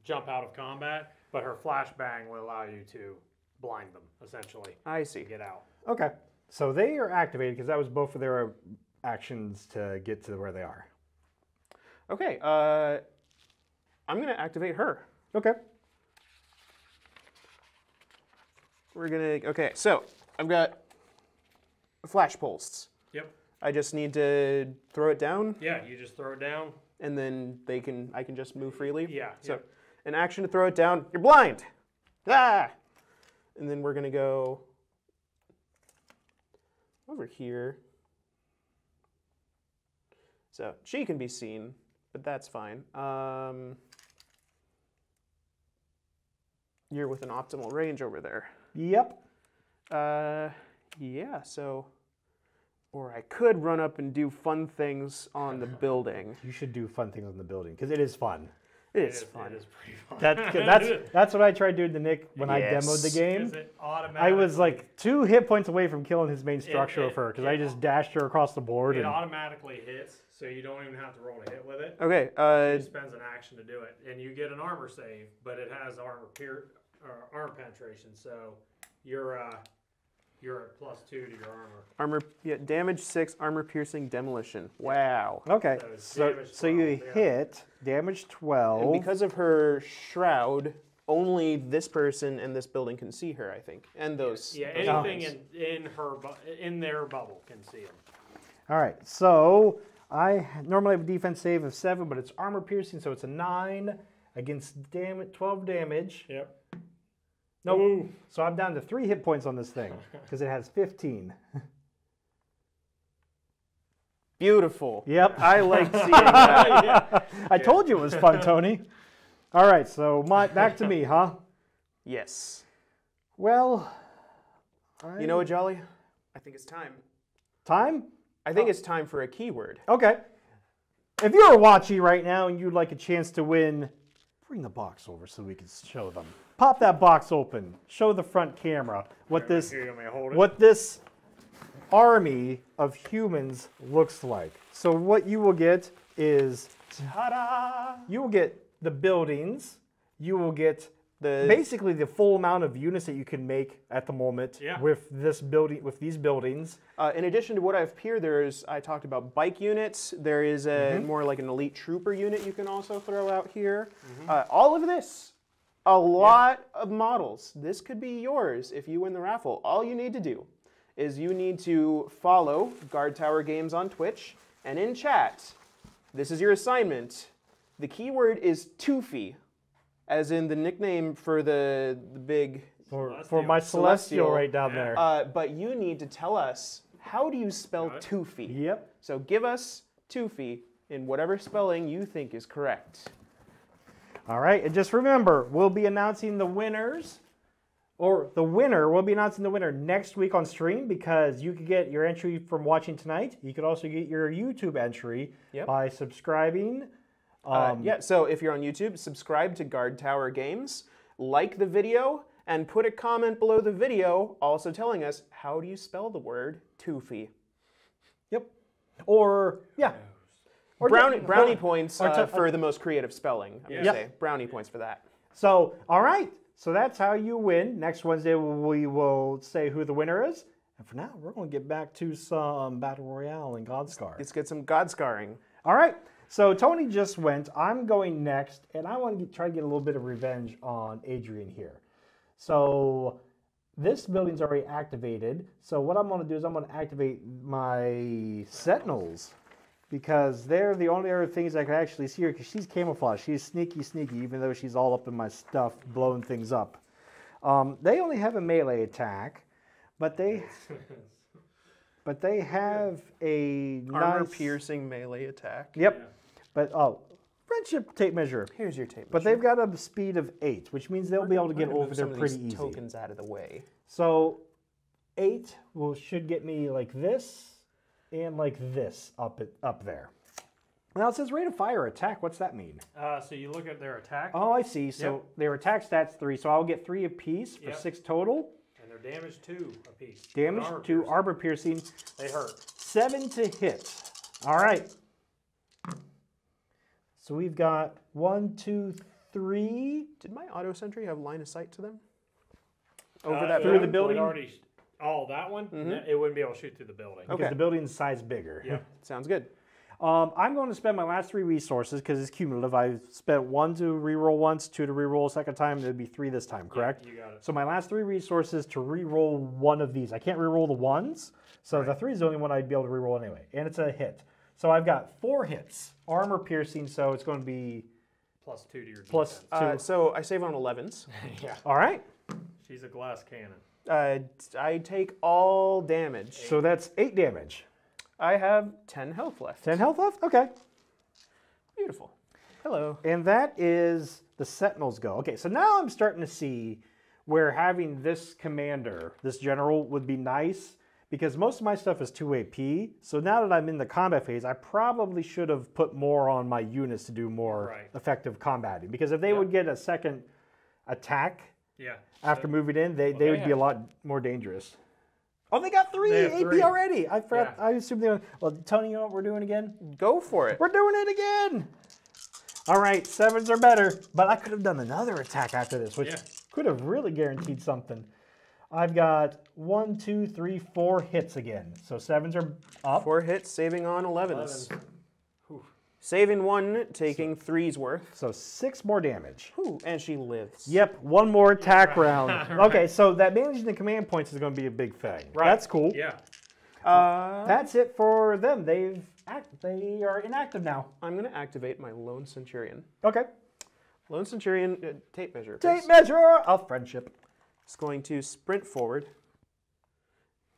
jump out of combat, but her flashbang will allow you to blind them essentially I see. to get out. Okay. So they are activated because that was both of their actions to get to where they are. Okay, I'm going to activate her. Okay. We're going to, okay, so I've got flash pulse. Yep. I just need to throw it down, Yeah, you just throw it down. and then I can just move freely. Yeah. So yep. an action to throw it down. You're blind. Ah! And then we're going to go over here. So she can be seen, but that's fine. You're with an optimal range over there. Yep. Yeah, so, or I could run up and do fun things on the building. You should do fun things in the building because it is fun. It is fun. It is pretty fun. That's what I tried doing to Nick when I Yes. demoed the game. Is it I was like 2 hit points away from killing his main structure of her because I just dashed her across the board. It And automatically hits, so you don't even have to roll a hit with it. Okay, It spends an action to do it, and you get an armor save, but it has armor penetration, so you're at +2 to your armor. damage 6, armor piercing, demolition. Wow. okay, So it's so damage so you 12, yeah. hit damage 12. And because of her shroud, only this person and this building can see her, I think, and those. Yeah, those anything lines. in their bubble can see them. All right, so I normally have a defense save of 7, but it's armor piercing, so it's a 9 against 12 damage. Yep. Nope. Ooh. So I'm down to 3 hit points on this thing because it has 15. Beautiful. Yep. I like seeing that. Yeah. I told you it was fun, Tony. All right, so back to me, huh? Yes. Well, You know what, Jolly? I think it's time. time? I think it's time for a keyword. Okay. If you're watching right now and you'd like a chance to win, bring the box over so we can show them. Pop that box open. Show the front camera what this Here, you want me to hold it? what this army of humans looks like. So what you will get is Ta-da! you will get the buildings, you will get basically the full amount of units that you can make at the moment with this building, with these buildings. In addition to what I have here, I talked about bike units. There is a more like an elite trooper unit you can also throw out here. All of this, a lot of models. This could be yours if you win the raffle. All you need to do is you need to follow Guardtower Games on Twitch, and in chat, this is your assignment. The keyword is Toofy, as in the nickname for the big... For my Celestial right down there. But you need to tell us, how do you spell Toofy? Yep. So give us Toofy in whatever spelling you think is correct. All right, and just remember, we'll be announcing the winners, we'll be announcing the winner next week on stream, because you could get your entry from watching tonight. You could also get your YouTube entry by subscribing. So if you're on YouTube, subscribe to Guardtower Games, like the video, and put a comment below the video also telling us, how do you spell the word Toofy? Yep. Or brownie points for the most creative spelling. I'm gonna say brownie points for that. So, all right. So that's how you win. Next Wednesday we will say who the winner is. And for now, we're going to get back to some Battle Royale and Godskar. Let's get some Godscarring. All right. So Tony just went. I'm going next, and I want to try to get a little bit of revenge on Adrian here. So this building's already activated. So what I'm going to do is I'm going to activate my Sentinels, because they're the only other things I can actually see her, because she's camouflaged. She's sneaky, even though she's all up in my stuff, blowing things up. They only have a melee attack, but they have a armor-piercing melee attack. Yep. But, friendship tape measure. Here's your tape measure. But they've got a speed of 8, which means they'll be able to get over there pretty easy. Tokens out of the way. So 8 should get me like this, and like this up there. Now it says rate of fire attack. What's that mean? So you look at their attack. Oh, I see. So their attack stats 3. So I'll get 3 apiece for 6 total. And their damage 2 apiece. Damage 2, armor piercing. They hurt. 7 to hit. All right. So we've got 1, 2, 3. Did my auto sentry have line of sight to them? Through the building? That one? It wouldn't be able to shoot through the building. Because the building's size bigger. Yeah. Sounds good. I'm going to spend my last 3 resources because it's cumulative. I spent 1 to reroll once, 2 to reroll a second time. There'd be 3 this time, correct? Yeah, you got it. So my last 3 resources to reroll one of these. I can't reroll the ones, so the 3 is the only one I'd be able to reroll anyway. And it's a hit. So I've got 4 hits. Armor piercing, so it's going to be +2 to your plus defense. 2. So I save on 11s. Yeah. All right. She's a glass cannon. I take all damage. So that's 8 damage. I have 10 health left. 10 health left? Okay. Beautiful. Hello. And that is the Sentinels go. Okay, so now I'm starting to see where having this commander, this general, would be nice, because most of my stuff is 2 AP. So now that I'm in the combat phase, I probably should have put more on my units to do more effective combating. Because if they would get a second attack after moving in, they would be a lot more dangerous. Oh, they got 3 AP already. I forgot. I assumed they were. Well, Tony, you know what we're doing again? Go for it. We're doing it again. All right, 7s are better. But I could have done another attack after this, which could have really guaranteed something. I've got 1, 2, 3, 4 hits again. So 7s are up. 4 hits, saving on 11s. Saving 1, taking 3's worth. So 6 more damage. Ooh, and she lives. Yep, 1 more attack round. Okay, so that managing the command points is going to be a big thing. Right. That's cool. Yeah. That's it for them. They are inactive now. I'm going to activate my Lone Centurion. Okay. Lone Centurion, tape measure. Tape measure of friendship. It's going to sprint forward.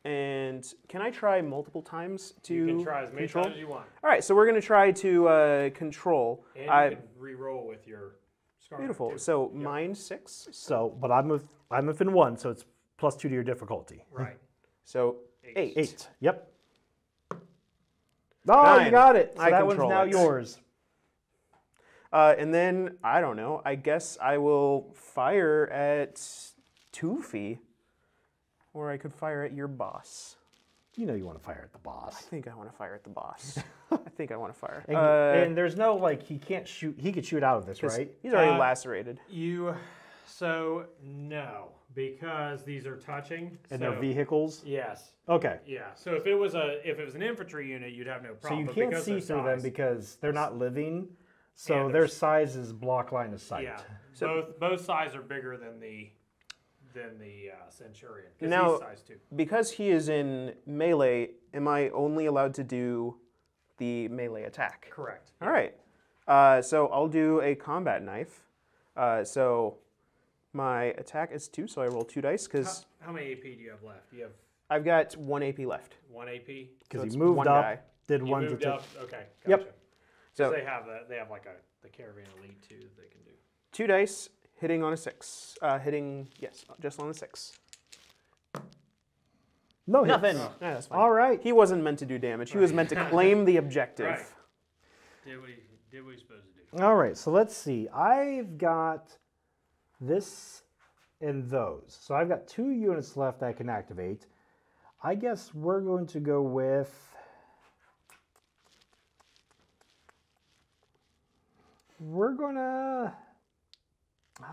And can I try multiple times to You can try as many control? times as you want. All right, so we're going to try to control. And you can re-roll with your scar. Beautiful. So mine 6. So, but I'm within 1, so it's +2 to your difficulty. Right. So 8. 8. Yep. Oh, 9. you got it. So I that one's control now it. yours. And then, I don't know, I guess I will fire at Toofy, or I could fire at your boss. You know you want to fire at the boss. I think I want to fire at the boss. I think I want to fire. And there's no, like, he can't shoot. He could shoot out of this, right? He's already lacerated. So no, because these are touching. And so, they're vehicles? Yes. Okay. Yeah. So if it was an infantry unit, you'd have no So problem. you but can't because see they're through them size- because they're not living. So And their they're- size is block line of sight. Yeah. Both sides are bigger than the Centurion. 'Cause Now- he's size 2. Because he is in melee, am I only allowed to do the melee attack? Correct. All right. So I'll do a combat knife. So my attack is 2, so I roll 2 dice because How many AP do you have left? You have I've got 1 AP left. 1 AP. Because it's he moved one up, guy. did You one to moved take. up. Okay. Gotcha. Yep. So They have like the Caravan Elite too that they can do. 2 dice, hitting on a 6. Yes, just on the 6. No hits. Nothing. Yeah, that's fine. All right. He wasn't meant to do damage. He was meant to claim the objective. Right. Did what he's supposed to do. All right, so let's see. I've got this and those. So I've got 2 units left I can activate. I guess we're going to go with... We're going to...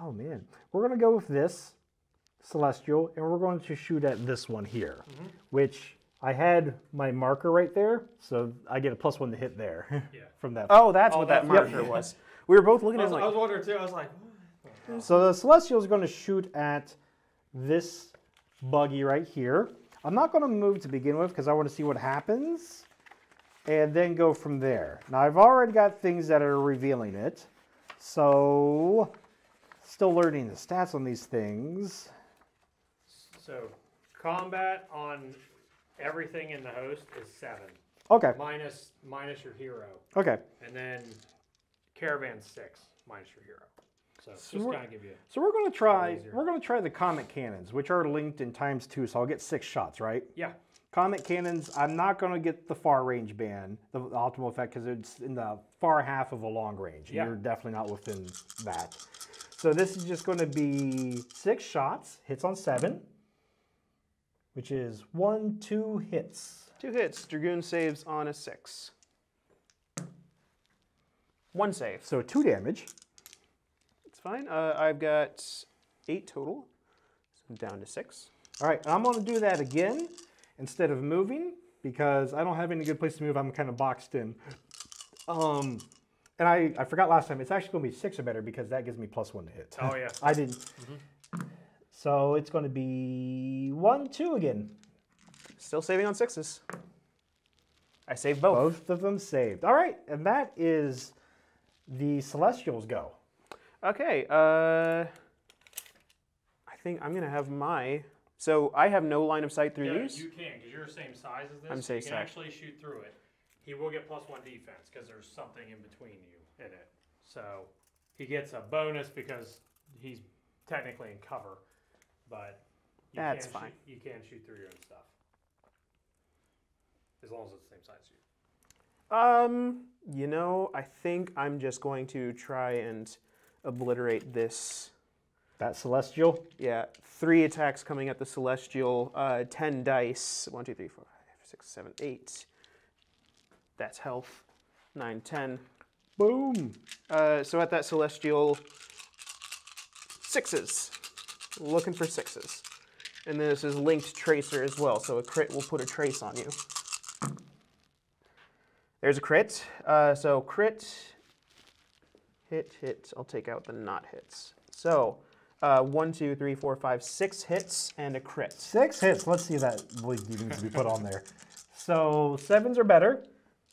Oh, man. We're going to go with this Celestial, and we're going to shoot at this one here, which I had my marker right there, so I get a +1 to hit there Yeah. from that. Oh, that's what that's that marker yep. was. We were both looking I at was, it I was like, wondering too. I was like, So the Celestial is going to shoot at this buggy right here. I'm not going to move to begin with because I want to see what happens and then go from there. Now I've already got things that are revealing it. So still learning the stats on these things. so combat on everything in the host is 7, Okay, minus your hero, okay. and then Caravan 6 minus your hero. So just we're- kind of give you. So we're going to try easier. the comet cannons, which are linked in ×2, so I'll get 6 shots, right? Yeah. Comet cannons, I'm not going to get the far range ban, the optimal effect, because it's in the far half of a long range. Yeah. You're definitely not within that. So this is just going to be 6 shots, hits on 7, which is 1, 2 hits. 2 hits. Dragoon saves on a 6. 1 save. So 2 damage. It's fine. I've got 8 total. So I'm down to 6. All right, and I'm going to do that again instead of moving because I don't have any good place to move. I'm kind of boxed in. And I forgot last time, it's actually going to be 6 or better because that gives me +1 to hit. Oh yeah. I didn't. So it's going to be 1, 2 again. Still saving on 6s. I saved both. Both of them saved. All right, and that is the Celestials go. Okay. I think I'm going to have my... So I have no line of sight through Yeah, these? you can because you're the same size as this. I'm so you same can size. actually shoot through it. He will get +1 defense because there's something in between you in it. So he gets a bonus because he's technically in cover, but you That's can fine. You can shoot through your own stuff as long as it's the same size as you. You know, I think I'm just going to try and obliterate this. That Celestial. Yeah, 3 attacks coming at the Celestial, 10 dice. 1, 2, 3, 4, 5, 6, 7, 8. That's health. 9, 10. Boom. So at that Celestial, 6s. Looking for 6s. And then this is linked Tracer as well, so a crit will put a trace on you. There's a crit. So crit, hit. I'll take out the not hits. So 1, 2, 3, 4, 5, 6 hits and a crit. 6 hits. Let's see that needs to be put on there. So 7s are better.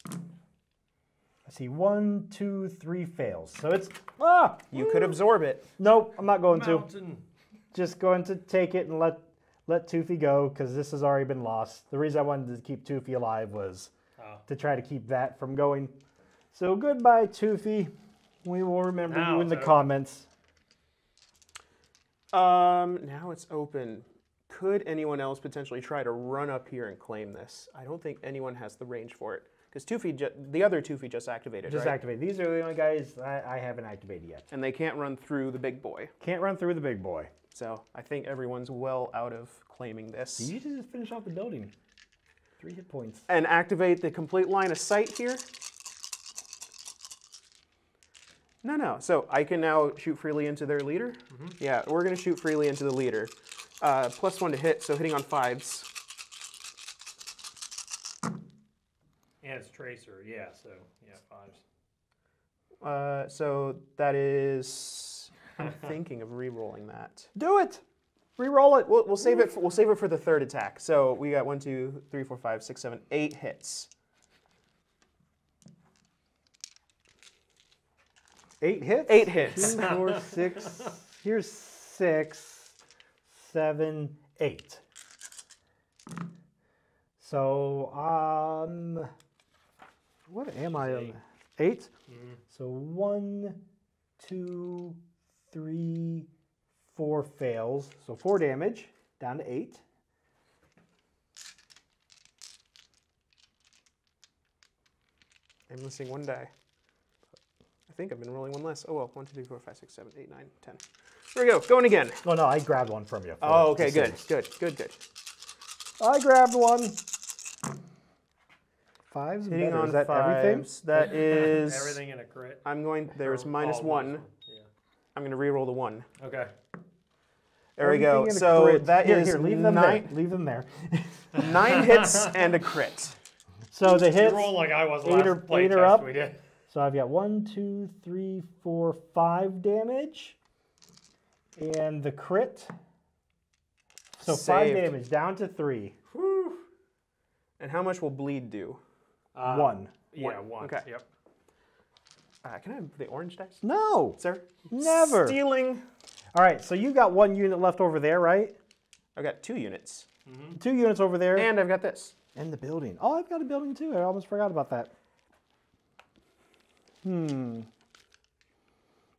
I see 1, 2, 3 fails. So it's You could absorb it. Nope, I'm not going to. Mountain. Just going to take it and let Toofy go because this has already been lost. The reason I wanted to keep Toofy alive was to try to keep that from going. So goodbye, Toofy. We will remember Now you in the it's over. comments. Now it's open. Could anyone else potentially try to run up here and claim this? I don't think anyone has the range for it. Because the other Toofy just activated, Just right? activate. These are the only guys I haven't activated yet. And they can't run through the big boy. Can't run through the big boy. So I think everyone's well out of claiming this. You should just finish off the building. 3 hit points. And activate the complete line of sight here. No. So I can now shoot freely into their leader? Yeah, we're going to shoot freely into the leader. +1 to hit, so hitting on 5s. And it's Tracer, yeah, so, yeah, 5s. So that is... I'm thinking of re-rolling that. Do it. Re-roll it. We'll save it. We'll save it for the third attack. So we got 1, 2, 3, 4, 5, 6, 7, 8 hits. 8 hits? 8 hits. 2, 4, 6. Here's 6, 7, 8. So, what am I on? 8? So 1, 2, 3, 4 fails. So 4 damage, down to 8. I'm missing 1 die. I think I've been rolling 1 less. Oh well, 1, 2, 3, 4, 5, 6, 7, 8, 9, 10. There we go, going again. Oh no, I grabbed one from you. Oh, okay, good. I grabbed one. 5s Hitting better. on Is that 5s. everything? That is... Everything in a crit. I'm going... There's Or -1. Yeah. I'm going to re-roll the 1. Okay. There we go. Everything in a So crit. that Here, is leave them 9, there. Leave them there. 9 hits and a crit. So the You hits. roll like I was 8 last or play 8 or test up. we did. So I've got 1, 2, 3, 4, 5 damage, and the crit. So 5 Saved. damage down to 3. Whew. And how much will bleed do? 1. Yeah, 1. Okay. Yep. Can I have the orange dice? No. Sir? Never. Stealing. All right. So you got 1 unit left over there, right? I've got 2 units. 2 units over there. And I've got this. And the building. Oh, I've got a building too. I almost forgot about that.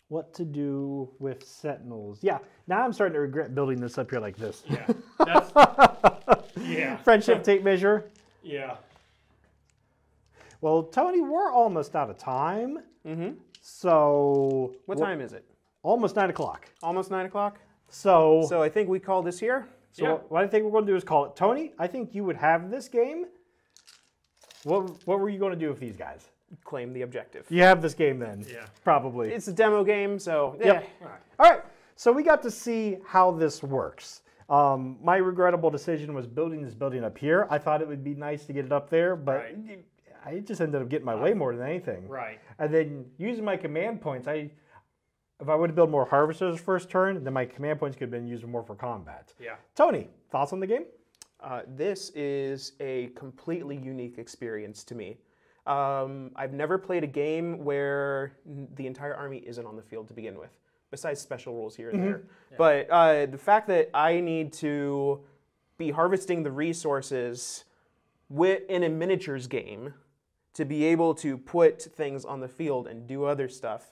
What to do with sentinels? Yeah. Now I'm starting to regret building this up here like this. Yeah. That's, yeah. Friendship tape measure. Yeah. Well, Tony, we're almost out of time. So What time is it? almost 9 o'clock. Almost 9 o'clock? So, So I think we call this here. Yeah. what I think we're going to do is call it. Tony, I think you would have this game. What were you going to do with these guys? Claim the objective. You have this game then. Yeah. Probably. It's a demo game, so Yep. All right. All right. So we got to see how this works. My regrettable decision was building this building up here. I thought it would be nice to get it up there, but Right. I just ended up getting my way more than anything. Right. And then using my command points, if I would have built more harvesters first turn, then my command points could have been used more for combat. Yeah. Tony, thoughts on the game? This is a completely unique experience to me. I've never played a game where the entire army isn't on the field to begin with, besides special rules here and there. Yeah. But the fact that I need to be harvesting the resources in a miniatures game to be able to put things on the field and do other stuff,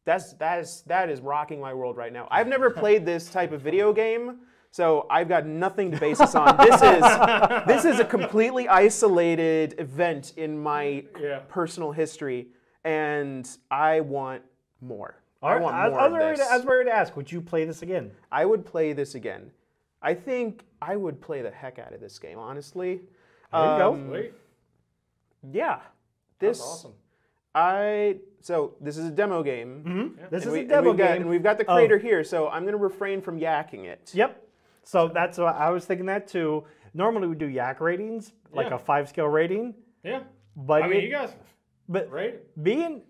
that is rocking my world right now. I've never played this type of video game, so I've got nothing to base this on. This is a completely isolated event in my personal history, and I want more. I want more of this. I was ready to ask, would you play this again? I would play this again. I think I would play the heck out of this game, honestly. There you go. Sweet. Yeah. That's awesome. So this is a demo game. This is And a demo game. And we've got the crater here, so I'm going to refrain from yakking it. Yep. So that's what I was thinking that too. Normally we do yak ratings, like Yeah. a 5-scale rating. Yeah. But I mean, you guys, but right? being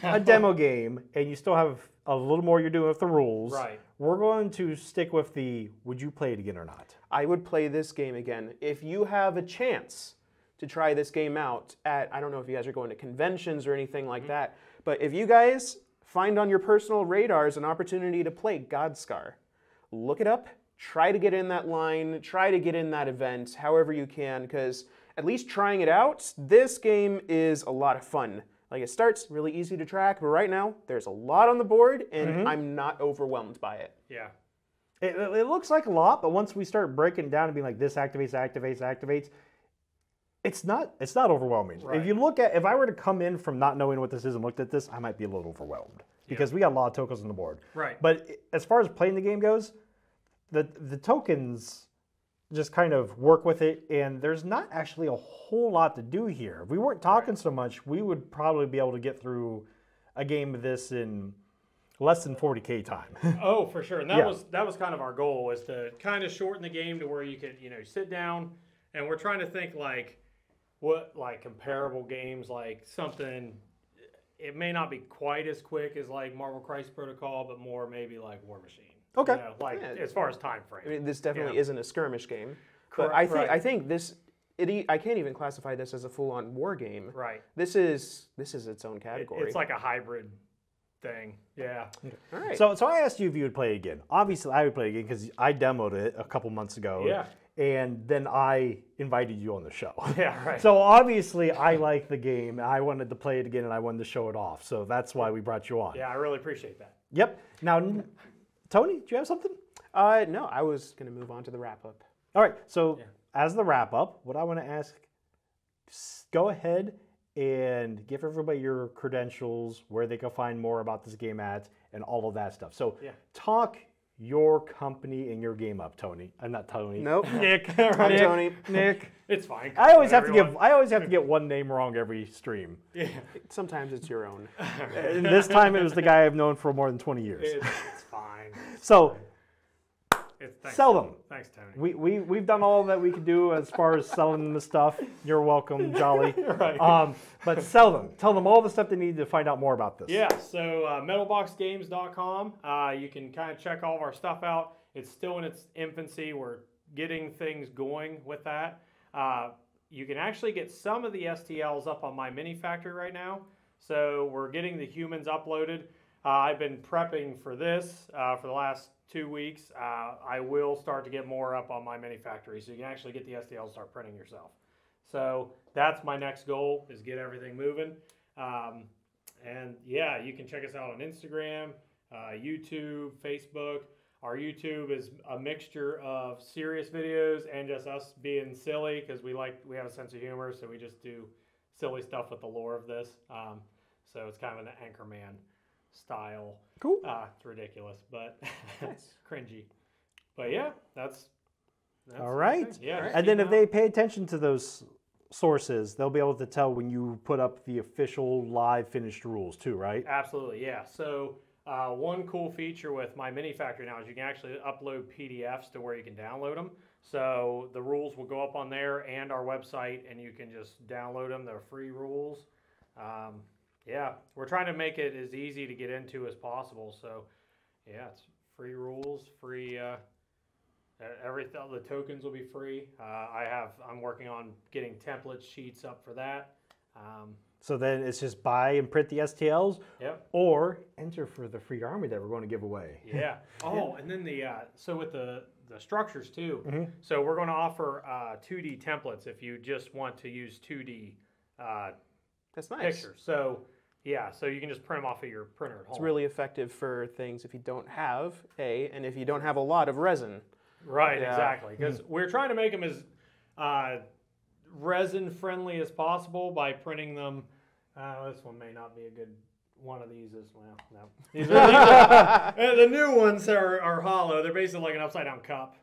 a demo game and you still have a little more you're doing with the rules, Right. we're going to stick with the would you play it again or not? I would play this game again. If you have a chance to try this game out at, I don't know if you guys are going to conventions or anything like that, but if you guys find on your personal radars an opportunity to play Godskar, look it up, try to get in that line, try to get in that event, however you can, because at least trying it out, this game is a lot of fun. Like, it starts really easy to track, but right now, there's a lot on the board, and I'm not overwhelmed by it. Yeah. It looks like a lot, but once we start breaking it down and being like this activates, it's not overwhelming. Right. If I were to come in from not knowing what this is and looked at this, I might be a little overwhelmed because we got a lot of tokens on the board. Right. But as far as playing the game goes, the tokens just kind of work with it, and there's not actually a whole lot to do here. If we weren't talking so much, we would probably be able to get through a game of this in less than 40K time. Oh, for sure. And that Yeah. was kind of our goal, was to kind of shorten the game to where you could, sit down, and we're trying to think what comparable games, like something. It may not be quite as quick as like Marvel Crisis Protocol, but more maybe like War Machine. Okay. As far as time frame. I mean, this definitely isn't a skirmish game. Correct, But I think this. I can't even classify this as a full-on war game. Right. This is its own category. It's like a hybrid thing. Yeah. All right. So I asked you if you would play it again. Obviously, I would play it again because I demoed it a couple months ago. Yeah. And then I invited you on the show. Yeah, right. So obviously, I like the game. I wanted to play it again, and I wanted to show it off. So that's why we brought you on. Yeah, I really appreciate that. Yep. Now, Tony, do you have something? No, I was going to move on to the wrap-up. All right. So as the wrap-up, what I want to ask, go ahead and give everybody your credentials, where they can find more about this game at, and all of that stuff. So talk your company and your game up, Tony. I'm not Tony. Nope. Nick. I'm Tony. Nick. It's fine. I always have to get one name wrong every stream. Yeah. Sometimes it's your own. And this time it was the guy I've known for more than 20 years. It's fine. So Thanks. sell them. Thanks, Tony. We've done all that we could do as far as selling them the stuff. You're welcome, Jolly. Right. But sell them. Tell them all the stuff they need to find out more about this. Yeah, so metalboxgames.com. You can kind of check all of our stuff out. It's still in its infancy. We're getting things going with that. You can actually get some of the STLs up on my mini factory right now. So we're getting the humans uploaded. I've been prepping for this for the last 2 weeks. I will start to get more up on my mini factory, so you can actually get the STL and start printing yourself. So that's my next goal, is get everything moving. And yeah, you can check us out on Instagram, YouTube, Facebook. Our YouTube is a mixture of serious videos and just us being silly, because we have a sense of humor, so we just do silly stuff with the lore of this. So it's kind of an Anchorman style. Cool. It's ridiculous, but cringy. But yeah, that's all right. Yeah. And then if they pay attention to those sources, they'll be able to tell when you put up the official live finished rules too, right? Absolutely, yeah. So one cool feature with my mini factory now is you can actually upload PDFs to where you can download them. So the rules will go up on there and our website, and you can just download them. They're free rules. Yeah, we're trying to make it as easy to get into as possible. So yeah, it's free rules, free everything. The tokens will be free. I'm working on getting template sheets up for that. So then it's just buy and print the STLs, or enter for the free army that we're going to give away. Yeah. Oh, and then so with the structures too. So we're going to offer 2D templates if you just want to use 2D That's nice. pictures. So yeah, so you can just print them off of your printer at home. It's really effective for things if you don't have and if you don't have a lot of resin. Right, exactly. Because we're trying to make them as resin friendly as possible by printing them. This one may not be a good one of these. No. These are the new ones are hollow. They're basically like an upside down cup.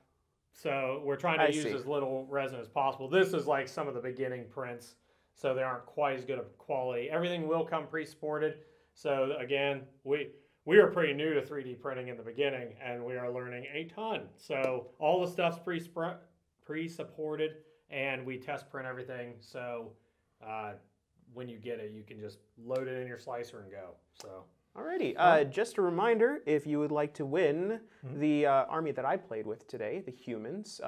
So we're trying to use as little resin as possible. This is like some of the beginning prints, so they aren't quite as good of quality. Everything will come pre-supported. So again, we were pretty new to 3D printing in the beginning, and we are learning a ton. So all the stuff's pre-supported, and we test print everything. So when you get it, you can just load it in your slicer and go. So. Alrighty, just a reminder, if you would like to win the army that I played with today, the humans,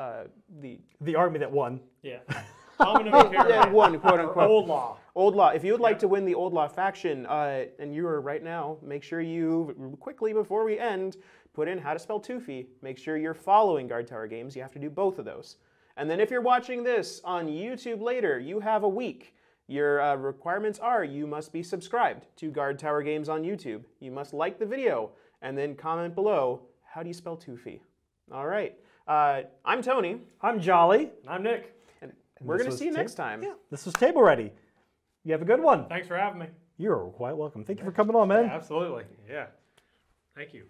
the army that won. Yeah. One, quote unquote. Old Law. Old Law. If you would like to win the Old Law faction, and you are right now, make sure you, quickly before we end, put in how to spell Toofy. Make sure you're following Guardtower Games. You have to do both of those. And then if you're watching this on YouTube later, you have a week. Your requirements are you must be subscribed to Guardtower Games on YouTube. You must like the video and then comment below, how do you spell Toofy? All right. I'm Tony. I'm Jolly. I'm Nick. And we're going to see you next time. Yeah, this was Table Ready. You have a good one. Thanks for having me. You're quite welcome. Thank you for coming on, man. Yeah, absolutely. Yeah. Thank you.